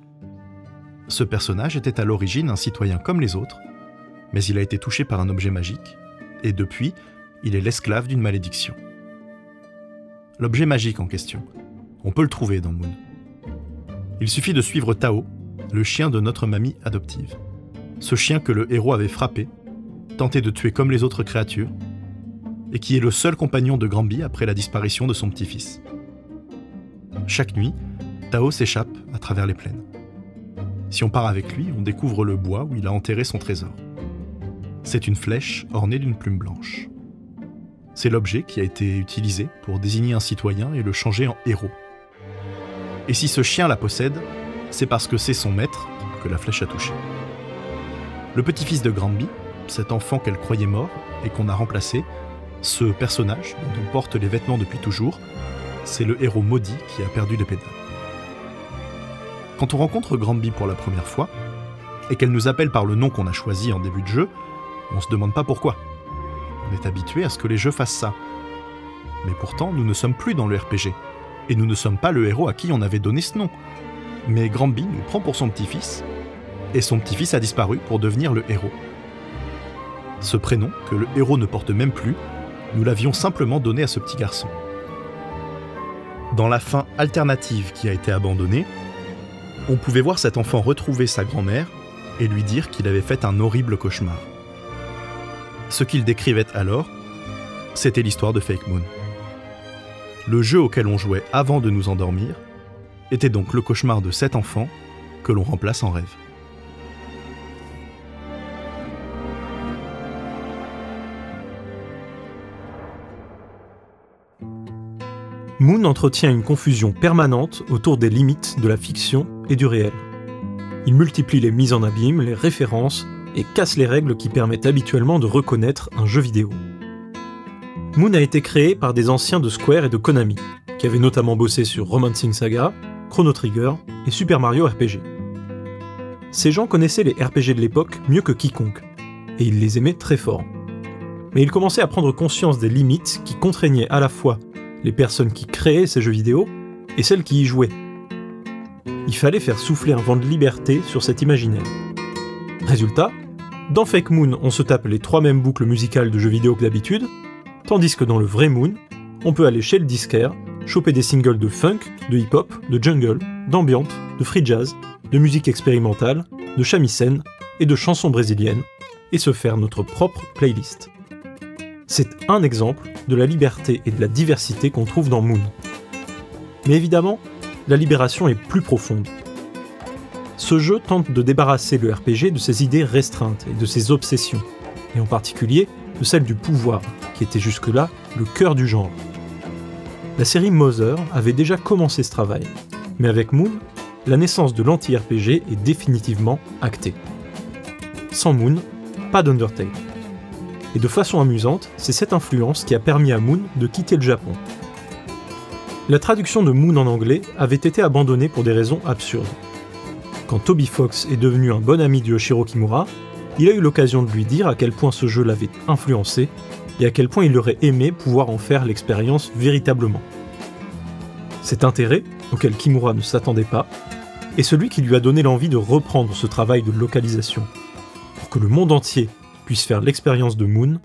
Ce personnage était à l'origine un citoyen comme les autres, mais il a été touché par un objet magique, et depuis, il est l'esclave d'une malédiction. L'objet magique en question, on peut le trouver dans Moon. Il suffit de suivre Tao, le chien de notre mamie adoptive. Ce chien que le héros avait frappé, tenté de tuer comme les autres créatures, et qui est le seul compagnon de Granby après la disparition de son petit-fils. Chaque nuit, Tao s'échappe à travers les plaines. Si on part avec lui, on découvre le bois où il a enterré son trésor. C'est une flèche ornée d'une plume blanche. C'est l'objet qui a été utilisé pour désigner un citoyen et le changer en héros. Et si ce chien la possède, c'est parce que c'est son maître que la flèche a touché. Le petit-fils de Granby, cet enfant qu'elle croyait mort et qu'on a remplacé, ce personnage dont on porte les vêtements depuis toujours, c'est le héros maudit qui a perdu les pédales. Quand on rencontre Granby pour la première fois, et qu'elle nous appelle par le nom qu'on a choisi en début de jeu, on se demande pas pourquoi. On est habitué à ce que les jeux fassent ça. Mais pourtant, nous ne sommes plus dans le RPG, et nous ne sommes pas le héros à qui on avait donné ce nom. Mais Granby nous prend pour son petit-fils, et son petit-fils a disparu pour devenir le héros. Ce prénom, que le héros ne porte même plus, nous l'avions simplement donné à ce petit garçon. Dans la fin alternative qui a été abandonnée, on pouvait voir cet enfant retrouver sa grand-mère et lui dire qu'il avait fait un horrible cauchemar. Ce qu'il décrivait alors, c'était l'histoire de Fake Moon. Le jeu auquel on jouait avant de nous endormir était donc le cauchemar de cet enfant que l'on remplace en rêve. Moon entretient une confusion permanente autour des limites de la fiction et du réel. Il multiplie les mises en abîme, les références, et casse les règles qui permettent habituellement de reconnaître un jeu vidéo. Moon a été créé par des anciens de Square et de Konami, qui avaient notamment bossé sur Romancing Saga, Chrono Trigger et Super Mario RPG. Ces gens connaissaient les RPG de l'époque mieux que quiconque, et ils les aimaient très fort. Mais ils commençaient à prendre conscience des limites qui contraignaient à la fois les personnes qui créaient ces jeux vidéo et celles qui y jouaient. Il fallait faire souffler un vent de liberté sur cet imaginaire. Résultat, dans Fake Moon, on se tape les 3 mêmes boucles musicales de jeux vidéo que d'habitude, tandis que dans le vrai Moon, on peut aller chez le disquaire, choper des singles de funk, de hip-hop, de jungle, d'ambient, de free jazz, de musique expérimentale, de shamisen et de chansons brésiliennes, et se faire notre propre playlist. C'est un exemple de la liberté et de la diversité qu'on trouve dans Moon. Mais évidemment, la libération est plus profonde. Ce jeu tente de débarrasser le RPG de ses idées restreintes et de ses obsessions, et en particulier de celle du pouvoir, qui était jusque-là le cœur du genre. La série Mother avait déjà commencé ce travail, mais avec Moon, la naissance de l'anti-RPG est définitivement actée. Sans Moon, pas d'Undertale. Et de façon amusante, c'est cette influence qui a permis à Moon de quitter le Japon. La traduction de Moon en anglais avait été abandonnée pour des raisons absurdes. Quand Toby Fox est devenu un bon ami de Yoshiro Kimura, il a eu l'occasion de lui dire à quel point ce jeu l'avait influencé et à quel point il aurait aimé pouvoir en faire l'expérience véritablement. Cet intérêt, auquel Kimura ne s'attendait pas, est celui qui lui a donné l'envie de reprendre ce travail de localisation, pour que le monde entier puisse faire l'expérience de Moon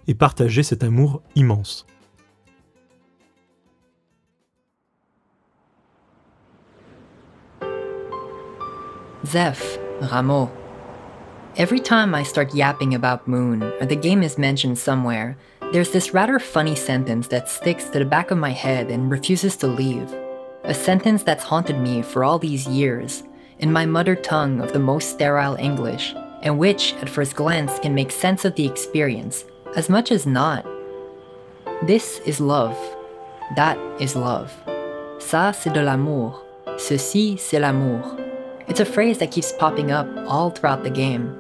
et partager cet amour immense. Zeph, Rameau. Every time I start yapping about Moon, or the game is mentioned somewhere, there's this rather funny sentence that sticks to the back of my head and refuses to leave. A sentence that's haunted me for all these years, in my mother tongue of the most sterile English, and which, at first glance, can make sense of the experience, as much as not. This is love. That is love. Ça, c'est de l'amour. Ceci, c'est l'amour. It's a phrase that keeps popping up all throughout the game,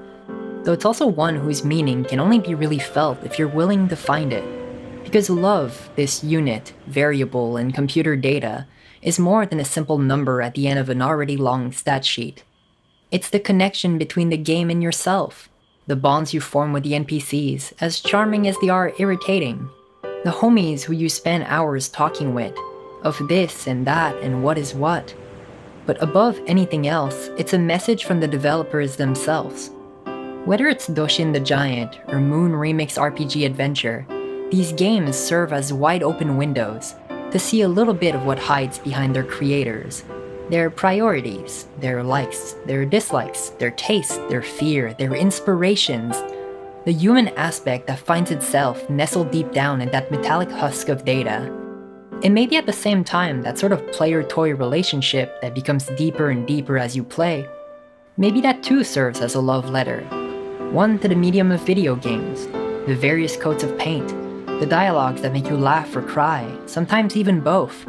though it's also one whose meaning can only be really felt if you're willing to find it. Because love, this unit, variable, in computer data, is more than a simple number at the end of an already long stat sheet. It's the connection between the game and yourself, the bonds you form with the NPCs, as charming as they are irritating, the homies who you spend hours talking with, of this and that and what is what. But above anything else, it's a message from the developers themselves. Whether it's Doshin the Giant or Moon Remix RPG Adventure, these games serve as wide open windows to see a little bit of what hides behind their creators. Their priorities, their likes, their dislikes, their tastes, their fear, their inspirations. The human aspect that finds itself nestled deep down in that metallic husk of data. And maybe at the same time, that sort of player-toy relationship that becomes deeper and deeper as you play, maybe that too serves as a love letter. One to the medium of video games, the various coats of paint, the dialogues that make you laugh or cry, sometimes even both.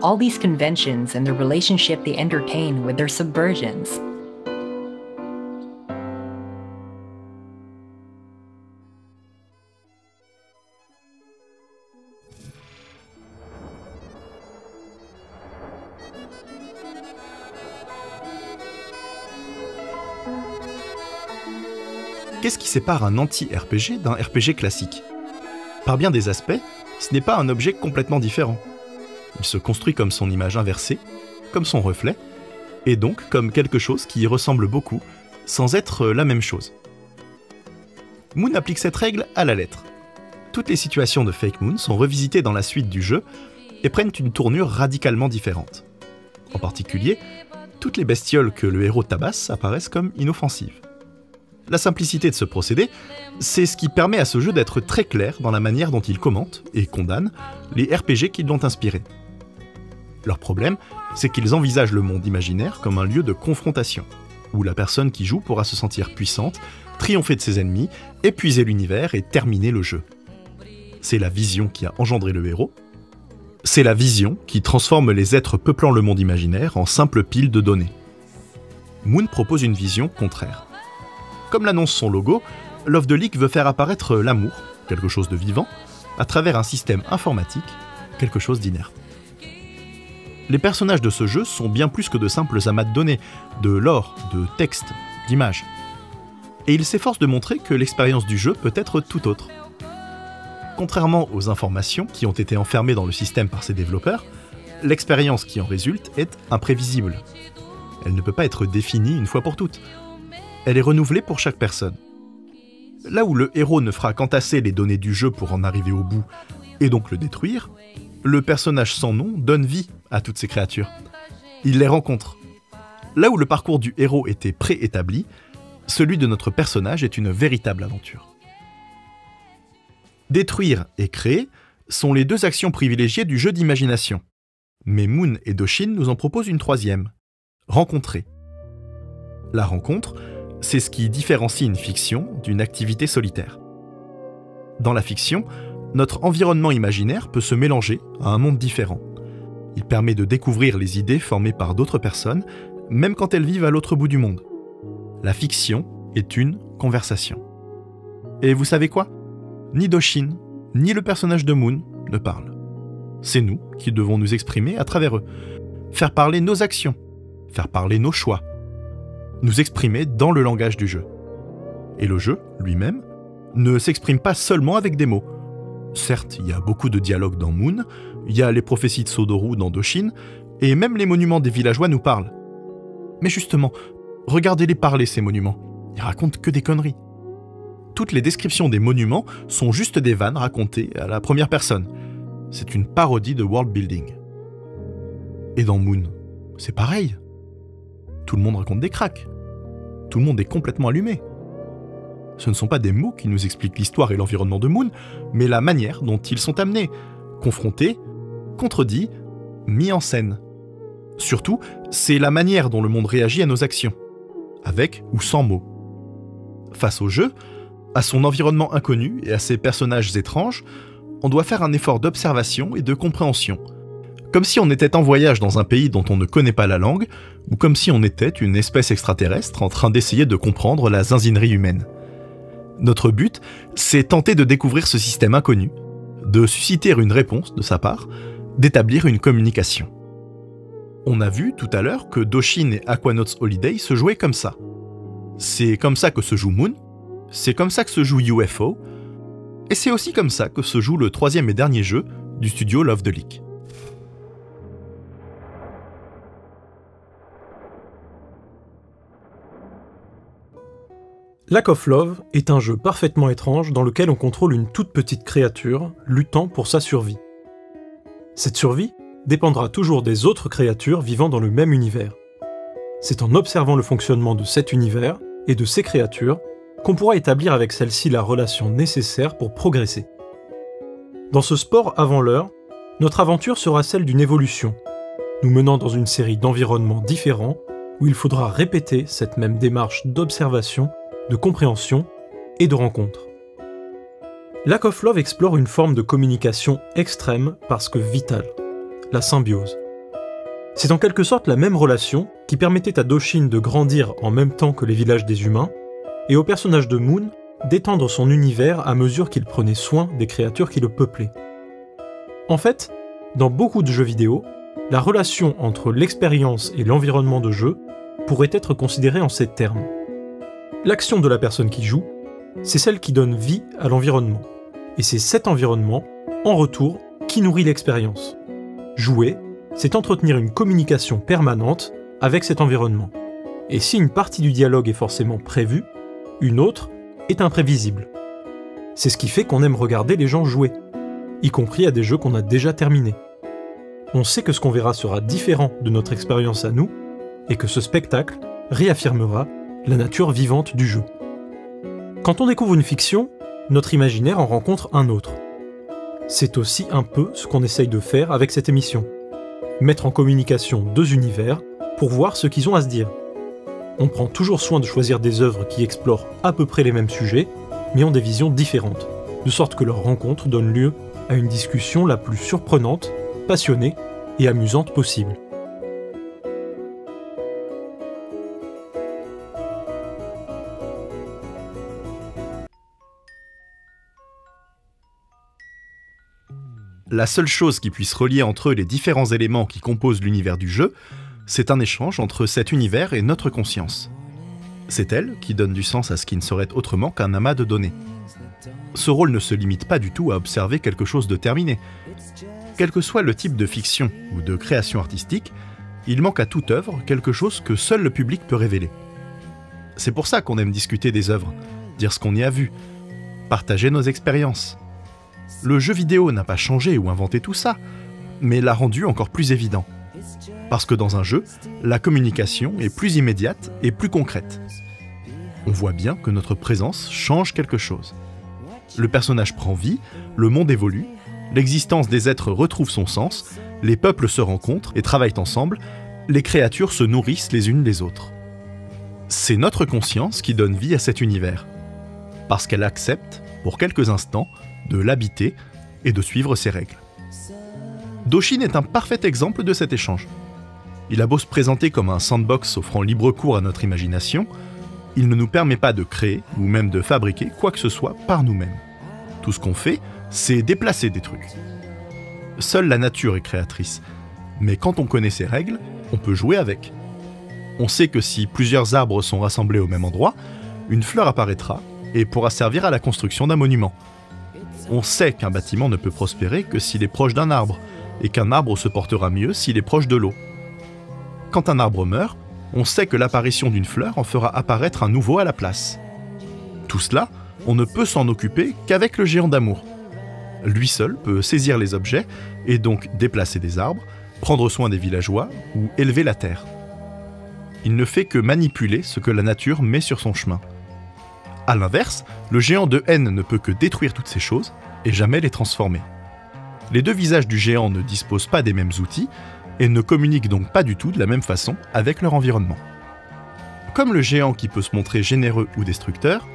All these conventions and the relationship they entertain with their subversions. Qu'est-ce qui sépare un anti-RPG d'un RPG classique? Par bien des aspects, ce n'est pas un objet complètement différent. Il se construit comme son image inversée, comme son reflet, et donc comme quelque chose qui y ressemble beaucoup, sans être la même chose. Moon applique cette règle à la lettre. Toutes les situations de Fake Moon sont revisitées dans la suite du jeu et prennent une tournure radicalement différente. En particulier, toutes les bestioles que le héros tabasse apparaissent comme inoffensives. La simplicité de ce procédé, c'est ce qui permet à ce jeu d'être très clair dans la manière dont il commente et condamne les RPG qui l'ont inspiré. Leur problème, c'est qu'ils envisagent le monde imaginaire comme un lieu de confrontation, où la personne qui joue pourra se sentir puissante, triompher de ses ennemis, épuiser l'univers et terminer le jeu. C'est la vision qui a engendré le héros. C'est la vision qui transforme les êtres peuplant le monde imaginaire en simples piles de données. Moon propose une vision contraire. Comme l'annonce son logo, Love the League veut faire apparaître l'amour, quelque chose de vivant, à travers un système informatique, quelque chose d'inerte. Les personnages de ce jeu sont bien plus que de simples amas de données, de lore, de textes, d'images. Et il s'efforce de montrer que l'expérience du jeu peut être tout autre. Contrairement aux informations qui ont été enfermées dans le système par ses développeurs, l'expérience qui en résulte est imprévisible. Elle ne peut pas être définie une fois pour toutes. Elle est renouvelée pour chaque personne. Là où le héros ne fera qu'entasser les données du jeu pour en arriver au bout, et donc le détruire, le personnage sans nom donne vie à toutes ces créatures. Il les rencontre. Là où le parcours du héros était préétabli, celui de notre personnage est une véritable aventure. Détruire et créer sont les deux actions privilégiées du jeu d'imagination. Mais Moon et Doshin nous en proposent une troisième, rencontrer. La rencontre, c'est ce qui différencie une fiction d'une activité solitaire. Dans la fiction, notre environnement imaginaire peut se mélanger à un monde différent. Il permet de découvrir les idées formées par d'autres personnes, même quand elles vivent à l'autre bout du monde. La fiction est une conversation. Et vous savez quoi? Ni Doshin, ni le personnage de Moon ne parlent. C'est nous qui devons nous exprimer à travers eux, faire parler nos actions, faire parler nos choix, nous exprimer dans le langage du jeu. Et le jeu, lui-même, ne s'exprime pas seulement avec des mots. Certes, il y a beaucoup de dialogues dans Moon, il y a les prophéties de Sodoru dans Doshin, et même les monuments des villageois nous parlent. Mais justement, regardez-les parler ces monuments, ils racontent que des conneries. Toutes les descriptions des monuments sont juste des vannes racontées à la première personne. C'est une parodie de world building. Et dans Moon, c'est pareil. Tout le monde raconte des cracks. Tout le monde est complètement allumé. Ce ne sont pas des mots qui nous expliquent l'histoire et l'environnement de Moon, mais la manière dont ils sont amenés, confrontés, contredits, mis en scène. Surtout, c'est la manière dont le monde réagit à nos actions, avec ou sans mots. Face au jeu, à son environnement inconnu et à ses personnages étranges, on doit faire un effort d'observation et de compréhension, comme si on était en voyage dans un pays dont on ne connaît pas la langue, ou comme si on était une espèce extraterrestre en train d'essayer de comprendre la zinzinerie humaine. Notre but, c'est tenter de découvrir ce système inconnu, de susciter une réponse de sa part, d'établir une communication. On a vu tout à l'heure que Doshin et Aquanauts Holiday se jouaient comme ça. C'est comme ça que se joue Moon, c'est comme ça que se joue UFO, et c'est aussi comme ça que se joue le troisième et dernier jeu du studio Love the League. Lack of Love est un jeu parfaitement étrange dans lequel on contrôle une toute petite créature luttant pour sa survie. Cette survie dépendra toujours des autres créatures vivant dans le même univers. C'est en observant le fonctionnement de cet univers et de ces créatures qu'on pourra établir avec celle-ci la relation nécessaire pour progresser. Dans ce sport avant l'heure, notre aventure sera celle d'une évolution, nous menant dans une série d'environnements différents où il faudra répéter cette même démarche d'observation, de compréhension et de rencontre. Lack of Love explore une forme de communication extrême parce que vitale, la symbiose. C'est en quelque sorte la même relation qui permettait à Doshin de grandir en même temps que les villages des humains, et au personnage de Moon d'étendre son univers à mesure qu'il prenait soin des créatures qui le peuplaient. En fait, dans beaucoup de jeux vidéo, la relation entre l'expérience et l'environnement de jeu pourrait être considérée en ces termes. L'action de la personne qui joue, c'est celle qui donne vie à l'environnement. Et c'est cet environnement, en retour, qui nourrit l'expérience. Jouer, c'est entretenir une communication permanente avec cet environnement. Et si une partie du dialogue est forcément prévue, une autre est imprévisible. C'est ce qui fait qu'on aime regarder les gens jouer, y compris à des jeux qu'on a déjà terminés. On sait que ce qu'on verra sera différent de notre expérience à nous, et que ce spectacle réaffirmera la nature vivante du jeu. Quand on découvre une fiction, notre imaginaire en rencontre un autre. C'est aussi un peu ce qu'on essaye de faire avec cette émission. Mettre en communication deux univers pour voir ce qu'ils ont à se dire. On prend toujours soin de choisir des œuvres qui explorent à peu près les mêmes sujets, mais ont des visions différentes, de sorte que leur rencontre donne lieu à une discussion la plus surprenante, passionnée et amusante possible. La seule chose qui puisse relier entre eux les différents éléments qui composent l'univers du jeu, c'est un échange entre cet univers et notre conscience. C'est elle qui donne du sens à ce qui ne serait autrement qu'un amas de données. Ce rôle ne se limite pas du tout à observer quelque chose de terminé. Quel que soit le type de fiction ou de création artistique, il manque à toute œuvre quelque chose que seul le public peut révéler. C'est pour ça qu'on aime discuter des œuvres, dire ce qu'on y a vu, partager nos expériences. Le jeu vidéo n'a pas changé ou inventé tout ça, mais l'a rendu encore plus évident. Parce que dans un jeu, la communication est plus immédiate et plus concrète. On voit bien que notre présence change quelque chose. Le personnage prend vie, le monde évolue, l'existence des êtres retrouve son sens, les peuples se rencontrent et travaillent ensemble, les créatures se nourrissent les unes des autres. C'est notre conscience qui donne vie à cet univers, parce qu'elle accepte, pour quelques instants, de l'habiter et de suivre ses règles. Doshin est un parfait exemple de cet échange. Il a beau se présenter comme un sandbox offrant libre cours à notre imagination, il ne nous permet pas de créer ou même de fabriquer quoi que ce soit par nous-mêmes. Tout ce qu'on fait, c'est déplacer des trucs. Seule la nature est créatrice, mais quand on connaît ses règles, on peut jouer avec. On sait que si plusieurs arbres sont rassemblés au même endroit, une fleur apparaîtra et pourra servir à la construction d'un monument. On sait qu'un bâtiment ne peut prospérer que s'il est proche d'un arbre, et qu'un arbre se portera mieux s'il est proche de l'eau. Quand un arbre meurt, on sait que l'apparition d'une fleur en fera apparaître un nouveau à la place. Tout cela, on ne peut s'en occuper qu'avec le géant d'amour. Lui seul peut saisir les objets, et donc déplacer des arbres, prendre soin des villageois ou élever la terre. Il ne fait que manipuler ce que la nature met sur son chemin. A l'inverse, le géant de haine ne peut que détruire toutes ces choses et jamais les transformer. Les deux visages du géant ne disposent pas des mêmes outils et ne communiquent donc pas du tout de la même façon avec leur environnement. Comme le géant qui peut se montrer généreux ou destructeur,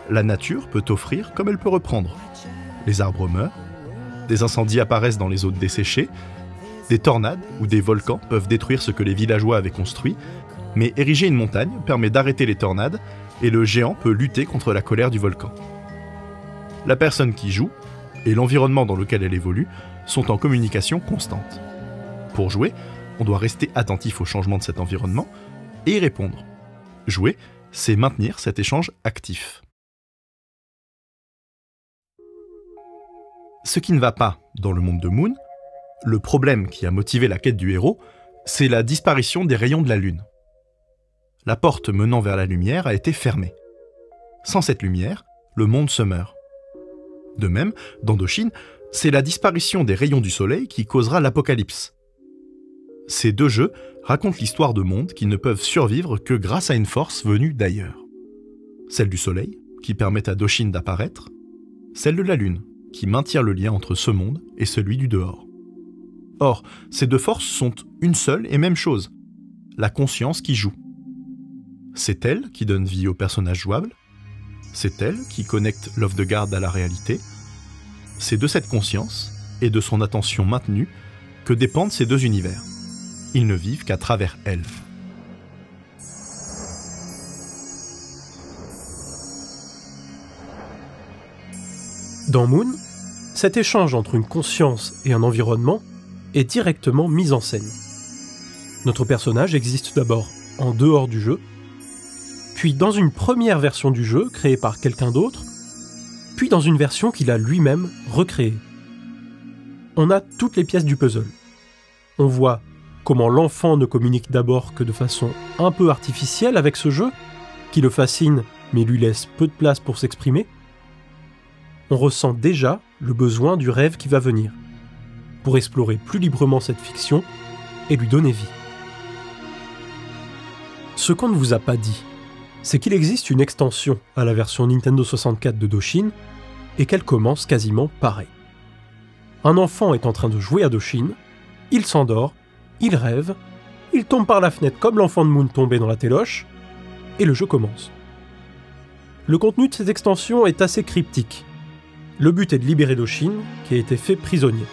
la nature peut offrir comme elle peut reprendre. Les arbres meurent, des incendies apparaissent dans les eaux desséchées, des tornades ou des volcans peuvent détruire ce que les villageois avaient construit, mais ériger une montagne permet d'arrêter les tornades et le géant peut lutter contre la colère du volcan. La personne qui joue et l'environnement dans lequel elle évolue sont en communication constante. Pour jouer, on doit rester attentif au changement de cet environnement et y répondre. Jouer, c'est maintenir cet échange actif. Ce qui ne va pas dans le monde de Moon, le problème qui a motivé la quête du héros, c'est la disparition des rayons de la Lune. La porte menant vers la lumière a été fermée. Sans cette lumière, le monde se meurt. De même, dans Doshin, c'est la disparition des rayons du soleil qui causera l'apocalypse. Ces deux jeux racontent l'histoire de mondes qui ne peuvent survivre que grâce à une force venue d'ailleurs. Celle du soleil, qui permet à Doshin d'apparaître, celle de la lune, qui maintient le lien entre ce monde et celui du dehors. Or, ces deux forces sont une seule et même chose, la conscience qui joue. C'est elle qui donne vie au personnage jouable, c'est elle qui connecte Love the Guard à la réalité, C'est de cette conscience et de son attention maintenue que dépendent ces deux univers. Ils ne vivent qu'à travers elle. Dans Moon, cet échange entre une conscience et un environnement est directement mis en scène. Notre personnage existe d'abord en dehors du jeu, puis dans une première version du jeu créée par quelqu'un d'autre, puis dans une version qu'il a lui-même recréée. On a toutes les pièces du puzzle. On voit comment l'enfant ne communique d'abord que de façon un peu artificielle avec ce jeu, qui le fascine mais lui laisse peu de place pour s'exprimer. On ressent déjà le besoin du rêve qui va venir, pour explorer plus librement cette fiction et lui donner vie. Ce qu'on ne vous a pas dit, c'est qu'il existe une extension à la version Nintendo 64 de Doshin, et qu'elle commence quasiment pareil. Un enfant est en train de jouer à Doshin, il s'endort, il rêve, il tombe par la fenêtre comme l'enfant de Moon tombé dans la téloche, et le jeu commence. Le contenu de cette extension est assez cryptique. Le but est de libérer Doshin, qui a été fait prisonnier.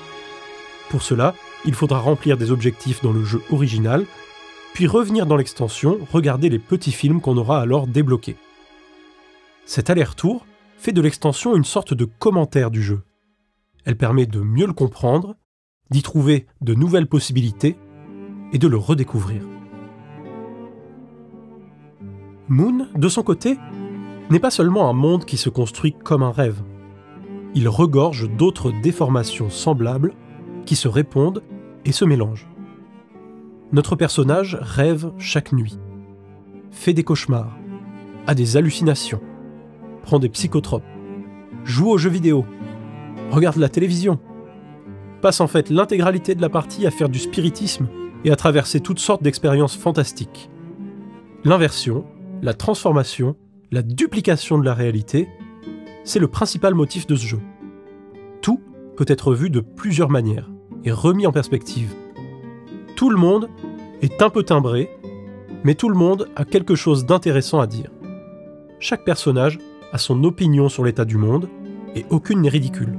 Pour cela, il faudra remplir des objectifs dans le jeu original, puis revenir dans l'extension, regarder les petits films qu'on aura alors débloqués. Cet aller-retour fait de l'extension une sorte de commentaire du jeu. Elle permet de mieux le comprendre, d'y trouver de nouvelles possibilités et de le redécouvrir. Moon, de son côté, n'est pas seulement un monde qui se construit comme un rêve. Il regorge d'autres déformations semblables qui se répondent et se mélangent. Notre personnage rêve chaque nuit, fait des cauchemars, a des hallucinations, prend des psychotropes, joue aux jeux vidéo, regarde la télévision, passe en fait l'intégralité de la partie à faire du spiritisme et à traverser toutes sortes d'expériences fantastiques. L'inversion, la transformation, la duplication de la réalité, c'est le principal motif de ce jeu. Tout peut être vu de plusieurs manières et remis en perspective. Tout le monde est un peu timbré, mais tout le monde a quelque chose d'intéressant à dire. Chaque personnage a son opinion sur l'état du monde, et aucune n'est ridicule.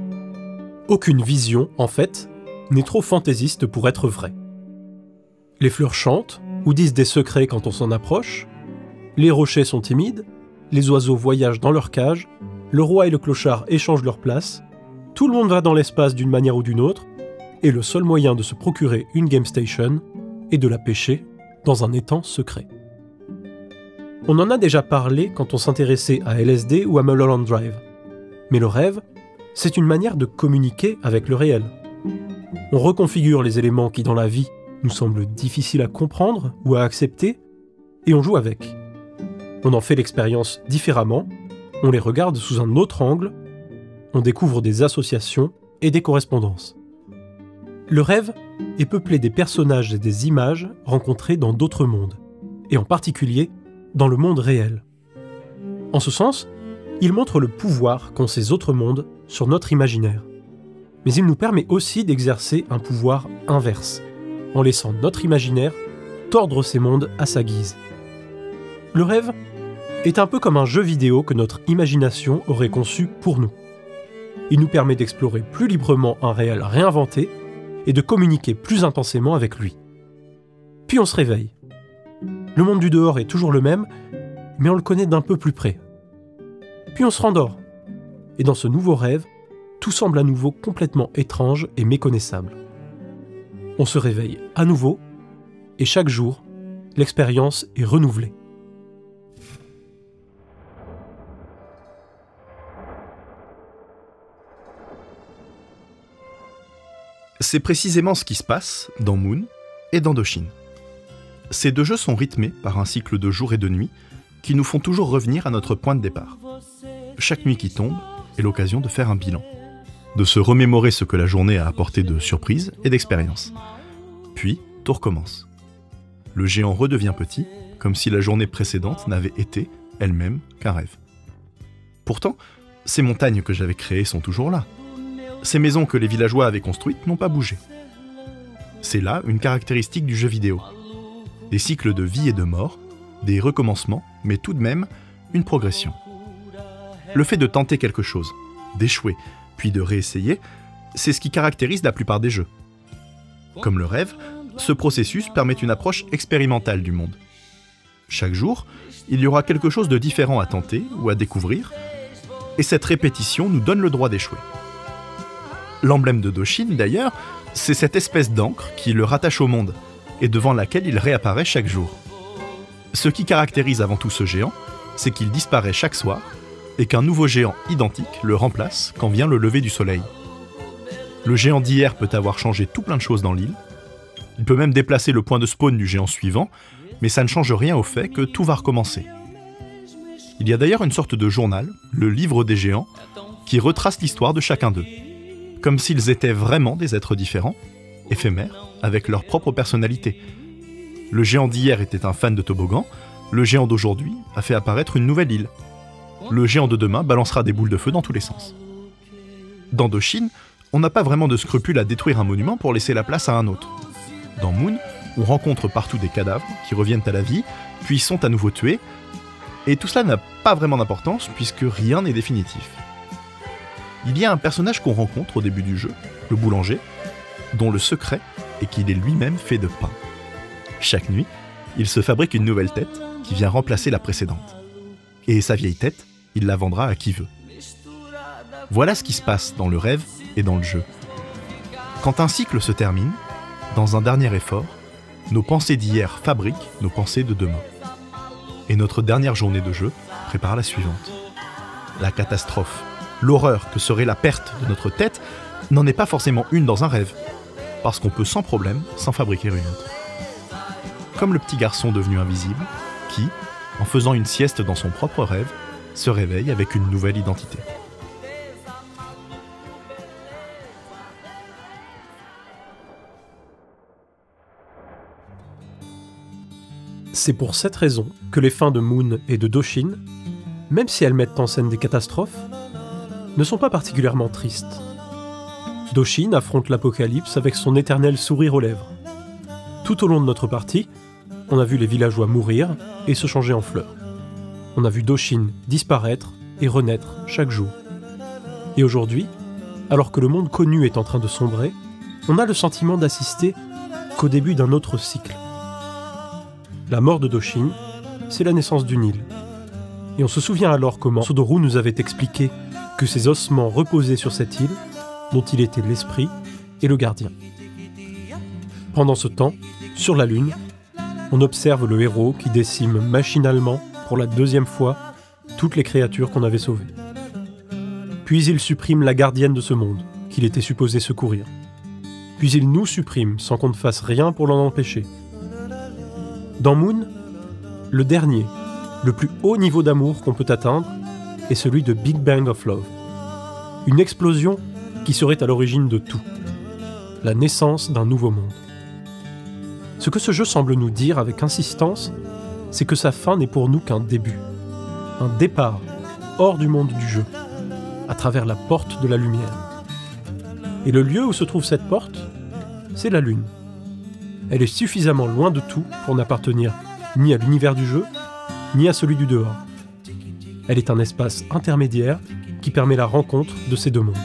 Aucune vision, en fait, n'est trop fantaisiste pour être vraie. Les fleurs chantent, ou disent des secrets quand on s'en approche, les rochers sont timides, les oiseaux voyagent dans leur cage, le roi et le clochard échangent leur place, tout le monde va dans l'espace d'une manière ou d'une autre, et le seul moyen de se procurer une Game Station est de la pêcher dans un étang secret. On en a déjà parlé quand on s'intéressait à LSD ou à Mulholland Drive. Mais le rêve, c'est une manière de communiquer avec le réel. On reconfigure les éléments qui dans la vie nous semblent difficiles à comprendre ou à accepter, et on joue avec. On en fait l'expérience différemment, on les regarde sous un autre angle, on découvre des associations et des correspondances. Le rêve est peuplé des personnages et des images rencontrés dans d'autres mondes, et en particulier dans le monde réel. En ce sens, il montre le pouvoir qu'ont ces autres mondes sur notre imaginaire. Mais il nous permet aussi d'exercer un pouvoir inverse, en laissant notre imaginaire tordre ces mondes à sa guise. Le rêve est un peu comme un jeu vidéo que notre imagination aurait conçu pour nous. Il nous permet d'explorer plus librement un réel réinventé et de communiquer plus intensément avec lui. Puis on se réveille. Le monde du dehors est toujours le même, mais on le connaît d'un peu plus près. Puis on se rendort. Et dans ce nouveau rêve, tout semble à nouveau complètement étrange et méconnaissable. On se réveille à nouveau, et chaque jour, l'expérience est renouvelée. C'est précisément ce qui se passe dans Moon et dans Doshin. Ces deux jeux sont rythmés par un cycle de jour et de nuit qui nous font toujours revenir à notre point de départ. Chaque nuit qui tombe est l'occasion de faire un bilan, de se remémorer ce que la journée a apporté de surprises et d'expériences. Puis, tout recommence. Le géant redevient petit, comme si la journée précédente n'avait été, elle-même, qu'un rêve. Pourtant, ces montagnes que j'avais créées sont toujours là. Ces maisons que les villageois avaient construites n'ont pas bougé. C'est là une caractéristique du jeu vidéo. Des cycles de vie et de mort, des recommencements, mais tout de même une progression. Le fait de tenter quelque chose, d'échouer, puis de réessayer, c'est ce qui caractérise la plupart des jeux. Comme le rêve, ce processus permet une approche expérimentale du monde. Chaque jour, il y aura quelque chose de différent à tenter ou à découvrir, et cette répétition nous donne le droit d'échouer. L'emblème de Doshin, d'ailleurs, c'est cette espèce d'encre qui le rattache au monde, et devant laquelle il réapparaît chaque jour. Ce qui caractérise avant tout ce géant, c'est qu'il disparaît chaque soir, et qu'un nouveau géant identique le remplace quand vient le lever du soleil. Le géant d'hier peut avoir changé tout plein de choses dans l'île, il peut même déplacer le point de spawn du géant suivant, mais ça ne change rien au fait que tout va recommencer. Il y a d'ailleurs une sorte de journal, le livre des géants, qui retrace l'histoire de chacun d'eux, comme s'ils étaient vraiment des êtres différents, éphémères, avec leur propre personnalité. Le géant d'hier était un fan de toboggan, le géant d'aujourd'hui a fait apparaître une nouvelle île. Le géant de demain balancera des boules de feu dans tous les sens. Dans Doshin, on n'a pas vraiment de scrupule à détruire un monument pour laisser la place à un autre. Dans Moon, on rencontre partout des cadavres qui reviennent à la vie, puis sont à nouveau tués, et tout cela n'a pas vraiment d'importance puisque rien n'est définitif. Il y a un personnage qu'on rencontre au début du jeu, le boulanger, dont le secret est qu'il est lui-même fait de pain. Chaque nuit, il se fabrique une nouvelle tête qui vient remplacer la précédente. Et sa vieille tête, il la vendra à qui veut. Voilà ce qui se passe dans le rêve et dans le jeu. Quand un cycle se termine, dans un dernier effort, nos pensées d'hier fabriquent nos pensées de demain. Et notre dernière journée de jeu prépare la suivante. La catastrophe, l'horreur que serait la perte de notre tête n'en est pas forcément une dans un rêve, parce qu'on peut sans problème s'en fabriquer une autre. Comme le petit garçon devenu invisible, qui, en faisant une sieste dans son propre rêve, se réveille avec une nouvelle identité. C'est pour cette raison que les fins de Moon et de Doshin, même si elles mettent en scène des catastrophes, ne sont pas particulièrement tristes. Doshin affronte l'apocalypse avec son éternel sourire aux lèvres. Tout au long de notre partie, on a vu les villageois mourir et se changer en fleurs. On a vu Doshin disparaître et renaître chaque jour. Et aujourd'hui, alors que le monde connu est en train de sombrer, on a le sentiment d'assister qu'au début d'un autre cycle. La mort de Doshin, c'est la naissance d'une île. Et on se souvient alors comment Sodoru nous avait expliqué que ses ossements reposaient sur cette île, dont il était l'esprit et le gardien. Pendant ce temps, sur la Lune, on observe le héros qui décime machinalement, pour la deuxième fois, toutes les créatures qu'on avait sauvées. Puis il supprime la gardienne de ce monde, qu'il était supposé secourir. Puis il nous supprime sans qu'on ne fasse rien pour l'en empêcher. Dans Moon, le dernier, le plus haut niveau d'amour qu'on peut atteindre, est celui de Big Bang of Love. Une explosion qui serait à l'origine de tout. La naissance d'un nouveau monde. Ce que ce jeu semble nous dire avec insistance, c'est que sa fin n'est pour nous qu'un début. Un départ, hors du monde du jeu, à travers la porte de la lumière. Et le lieu où se trouve cette porte, c'est la Lune. Elle est suffisamment loin de tout pour n'appartenir ni à l'univers du jeu, ni à celui du dehors. Elle est un espace intermédiaire qui permet la rencontre de ces deux mondes.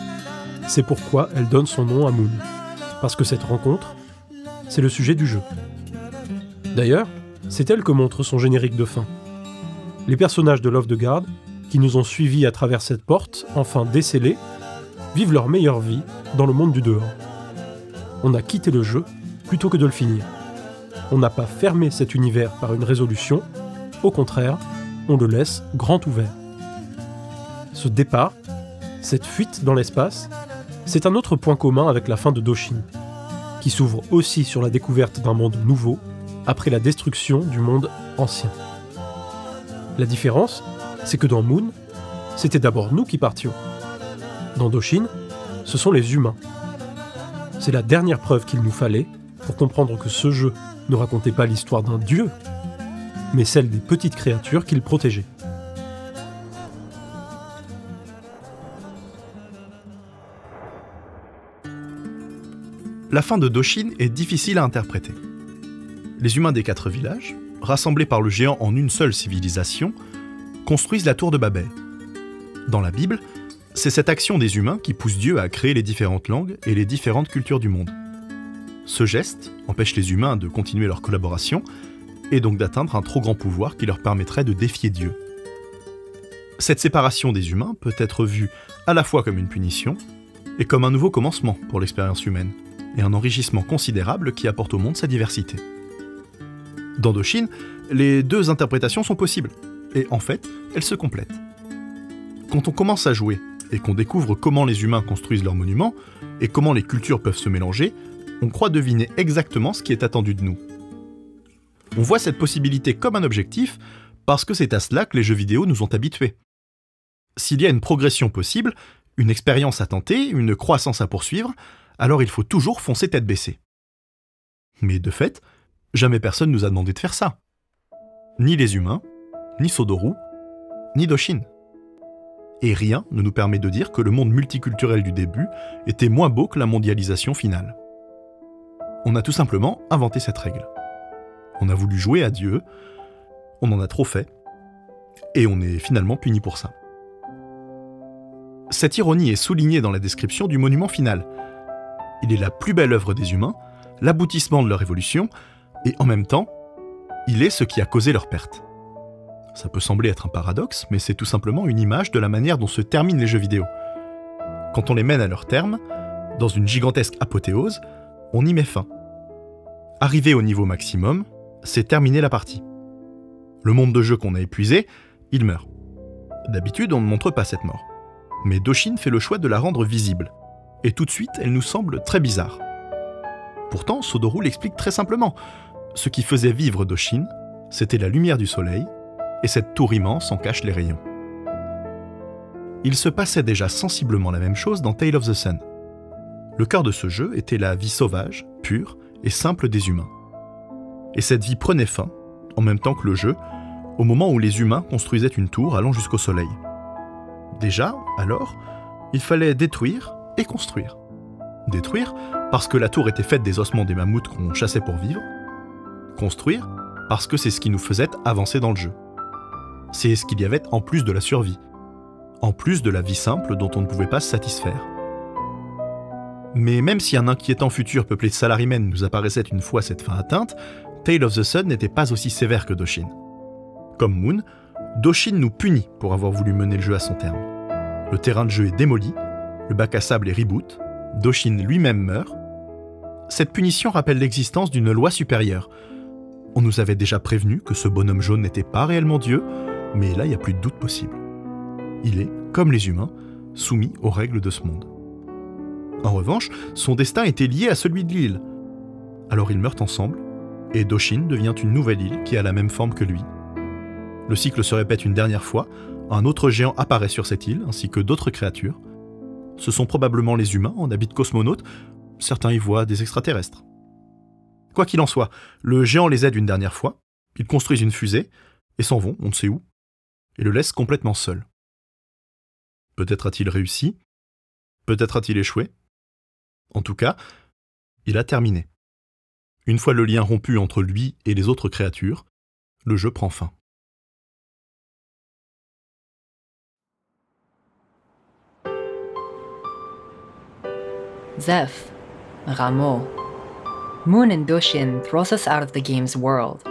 C'est pourquoi elle donne son nom à Moon. Parce que cette rencontre, c'est le sujet du jeu. D'ailleurs, c'est elle que montre son générique de fin. Les personnages de Love the Guard, qui nous ont suivis à travers cette porte, enfin décellée, vivent leur meilleure vie dans le monde du dehors. On a quitté le jeu plutôt que de le finir. On n'a pas fermé cet univers par une résolution, au contraire, on le laisse grand ouvert. Ce départ, cette fuite dans l'espace, c'est un autre point commun avec la fin de Doshin, qui s'ouvre aussi sur la découverte d'un monde nouveau après la destruction du monde ancien. La différence, c'est que dans Moon, c'était d'abord nous qui partions. Dans Doshin, ce sont les humains. C'est la dernière preuve qu'il nous fallait pour comprendre que ce jeu ne racontait pas l'histoire d'un dieu, mais celle des petites créatures qu'il protégeait. La fin de Doshin est difficile à interpréter. Les humains des 4 villages, rassemblés par le géant en une seule civilisation, construisent la tour de Babel. Dans la Bible, C'est cette action des humains qui pousse Dieu à créer les différentes langues et les différentes cultures du monde. Ce geste empêche les humains de continuer leur collaboration et donc d'atteindre un trop grand pouvoir qui leur permettrait de défier Dieu. Cette séparation des humains peut être vue à la fois comme une punition et comme un nouveau commencement pour l'expérience humaine, et un enrichissement considérable qui apporte au monde sa diversité. Dans Doshin, les deux interprétations sont possibles, et en fait, elles se complètent. Quand on commence à jouer et qu'on découvre comment les humains construisent leurs monuments et comment les cultures peuvent se mélanger, on croit deviner exactement ce qui est attendu de nous. On voit cette possibilité comme un objectif parce que c'est à cela que les jeux vidéo nous ont habitués. S'il y a une progression possible, une expérience à tenter, une croissance à poursuivre, alors il faut toujours foncer tête baissée. Mais de fait, jamais personne nous a demandé de faire ça. Ni les humains, ni Sodoru, ni Doshin. Et rien ne nous permet de dire que le monde multiculturel du début était moins beau que la mondialisation finale. On a tout simplement inventé cette règle. On a voulu jouer à Dieu, on en a trop fait, et on est finalement puni pour ça. Cette ironie est soulignée dans la description du monument final. Il est la plus belle œuvre des humains, l'aboutissement de leur évolution, et en même temps, il est ce qui a causé leur perte. Ça peut sembler être un paradoxe, mais c'est tout simplement une image de la manière dont se terminent les jeux vidéo. Quand on les mène à leur terme, dans une gigantesque apothéose, on y met fin. Arrivé au niveau maximum, c'est terminer la partie. Le monde de jeu qu'on a épuisé, il meurt. D'habitude, on ne montre pas cette mort. Mais Doshin fait le choix de la rendre visible. Et tout de suite, elle nous semble très bizarre. Pourtant, Sodoru l'explique très simplement. Ce qui faisait vivre Doshin, c'était la lumière du soleil, et cette tour immense en cache les rayons. Il se passait déjà sensiblement la même chose dans Tale of the Sun. Le cœur de ce jeu était la vie sauvage, pure et simple des humains. Et cette vie prenait fin, en même temps que le jeu, au moment où les humains construisaient une tour allant jusqu'au soleil. Déjà, alors, il fallait détruire et construire. Détruire, parce que la tour était faite des ossements des mammouths qu'on chassait pour vivre. Construire, parce que c'est ce qui nous faisait avancer dans le jeu. C'est ce qu'il y avait en plus de la survie. En plus de la vie simple dont on ne pouvait pas se satisfaire. Mais même si un inquiétant futur peuplé de salarymen nous apparaissait une fois cette fin atteinte, Tale of the Sun n'était pas aussi sévère que Doshin. Comme Moon, Doshin nous punit pour avoir voulu mener le jeu à son terme. Le terrain de jeu est démoli, le bac à sable est reboot, Doshin lui-même meurt. Cette punition rappelle l'existence d'une loi supérieure. On nous avait déjà prévenu que ce bonhomme jaune n'était pas réellement Dieu, mais là il n'y a plus de doute possible. Il est, comme les humains, soumis aux règles de ce monde. En revanche, son destin était lié à celui de l'île. Alors ils meurent ensemble, et Doshin devient une nouvelle île qui a la même forme que lui. Le cycle se répète une dernière fois, un autre géant apparaît sur cette île, ainsi que d'autres créatures. Ce sont probablement les humains en habits de cosmonautes, certains y voient des extraterrestres. Quoi qu'il en soit, le géant les aide une dernière fois, ils construisent une fusée, et s'en vont, on ne sait où, et le laissent complètement seul. Peut-être a-t-il réussi, peut-être a-t-il échoué. En tout cas, il a terminé. Une fois le lien rompu entre lui et les autres créatures, le jeu prend fin. Zeph, Rameau. Moon and Doshin throws us out of the game's world.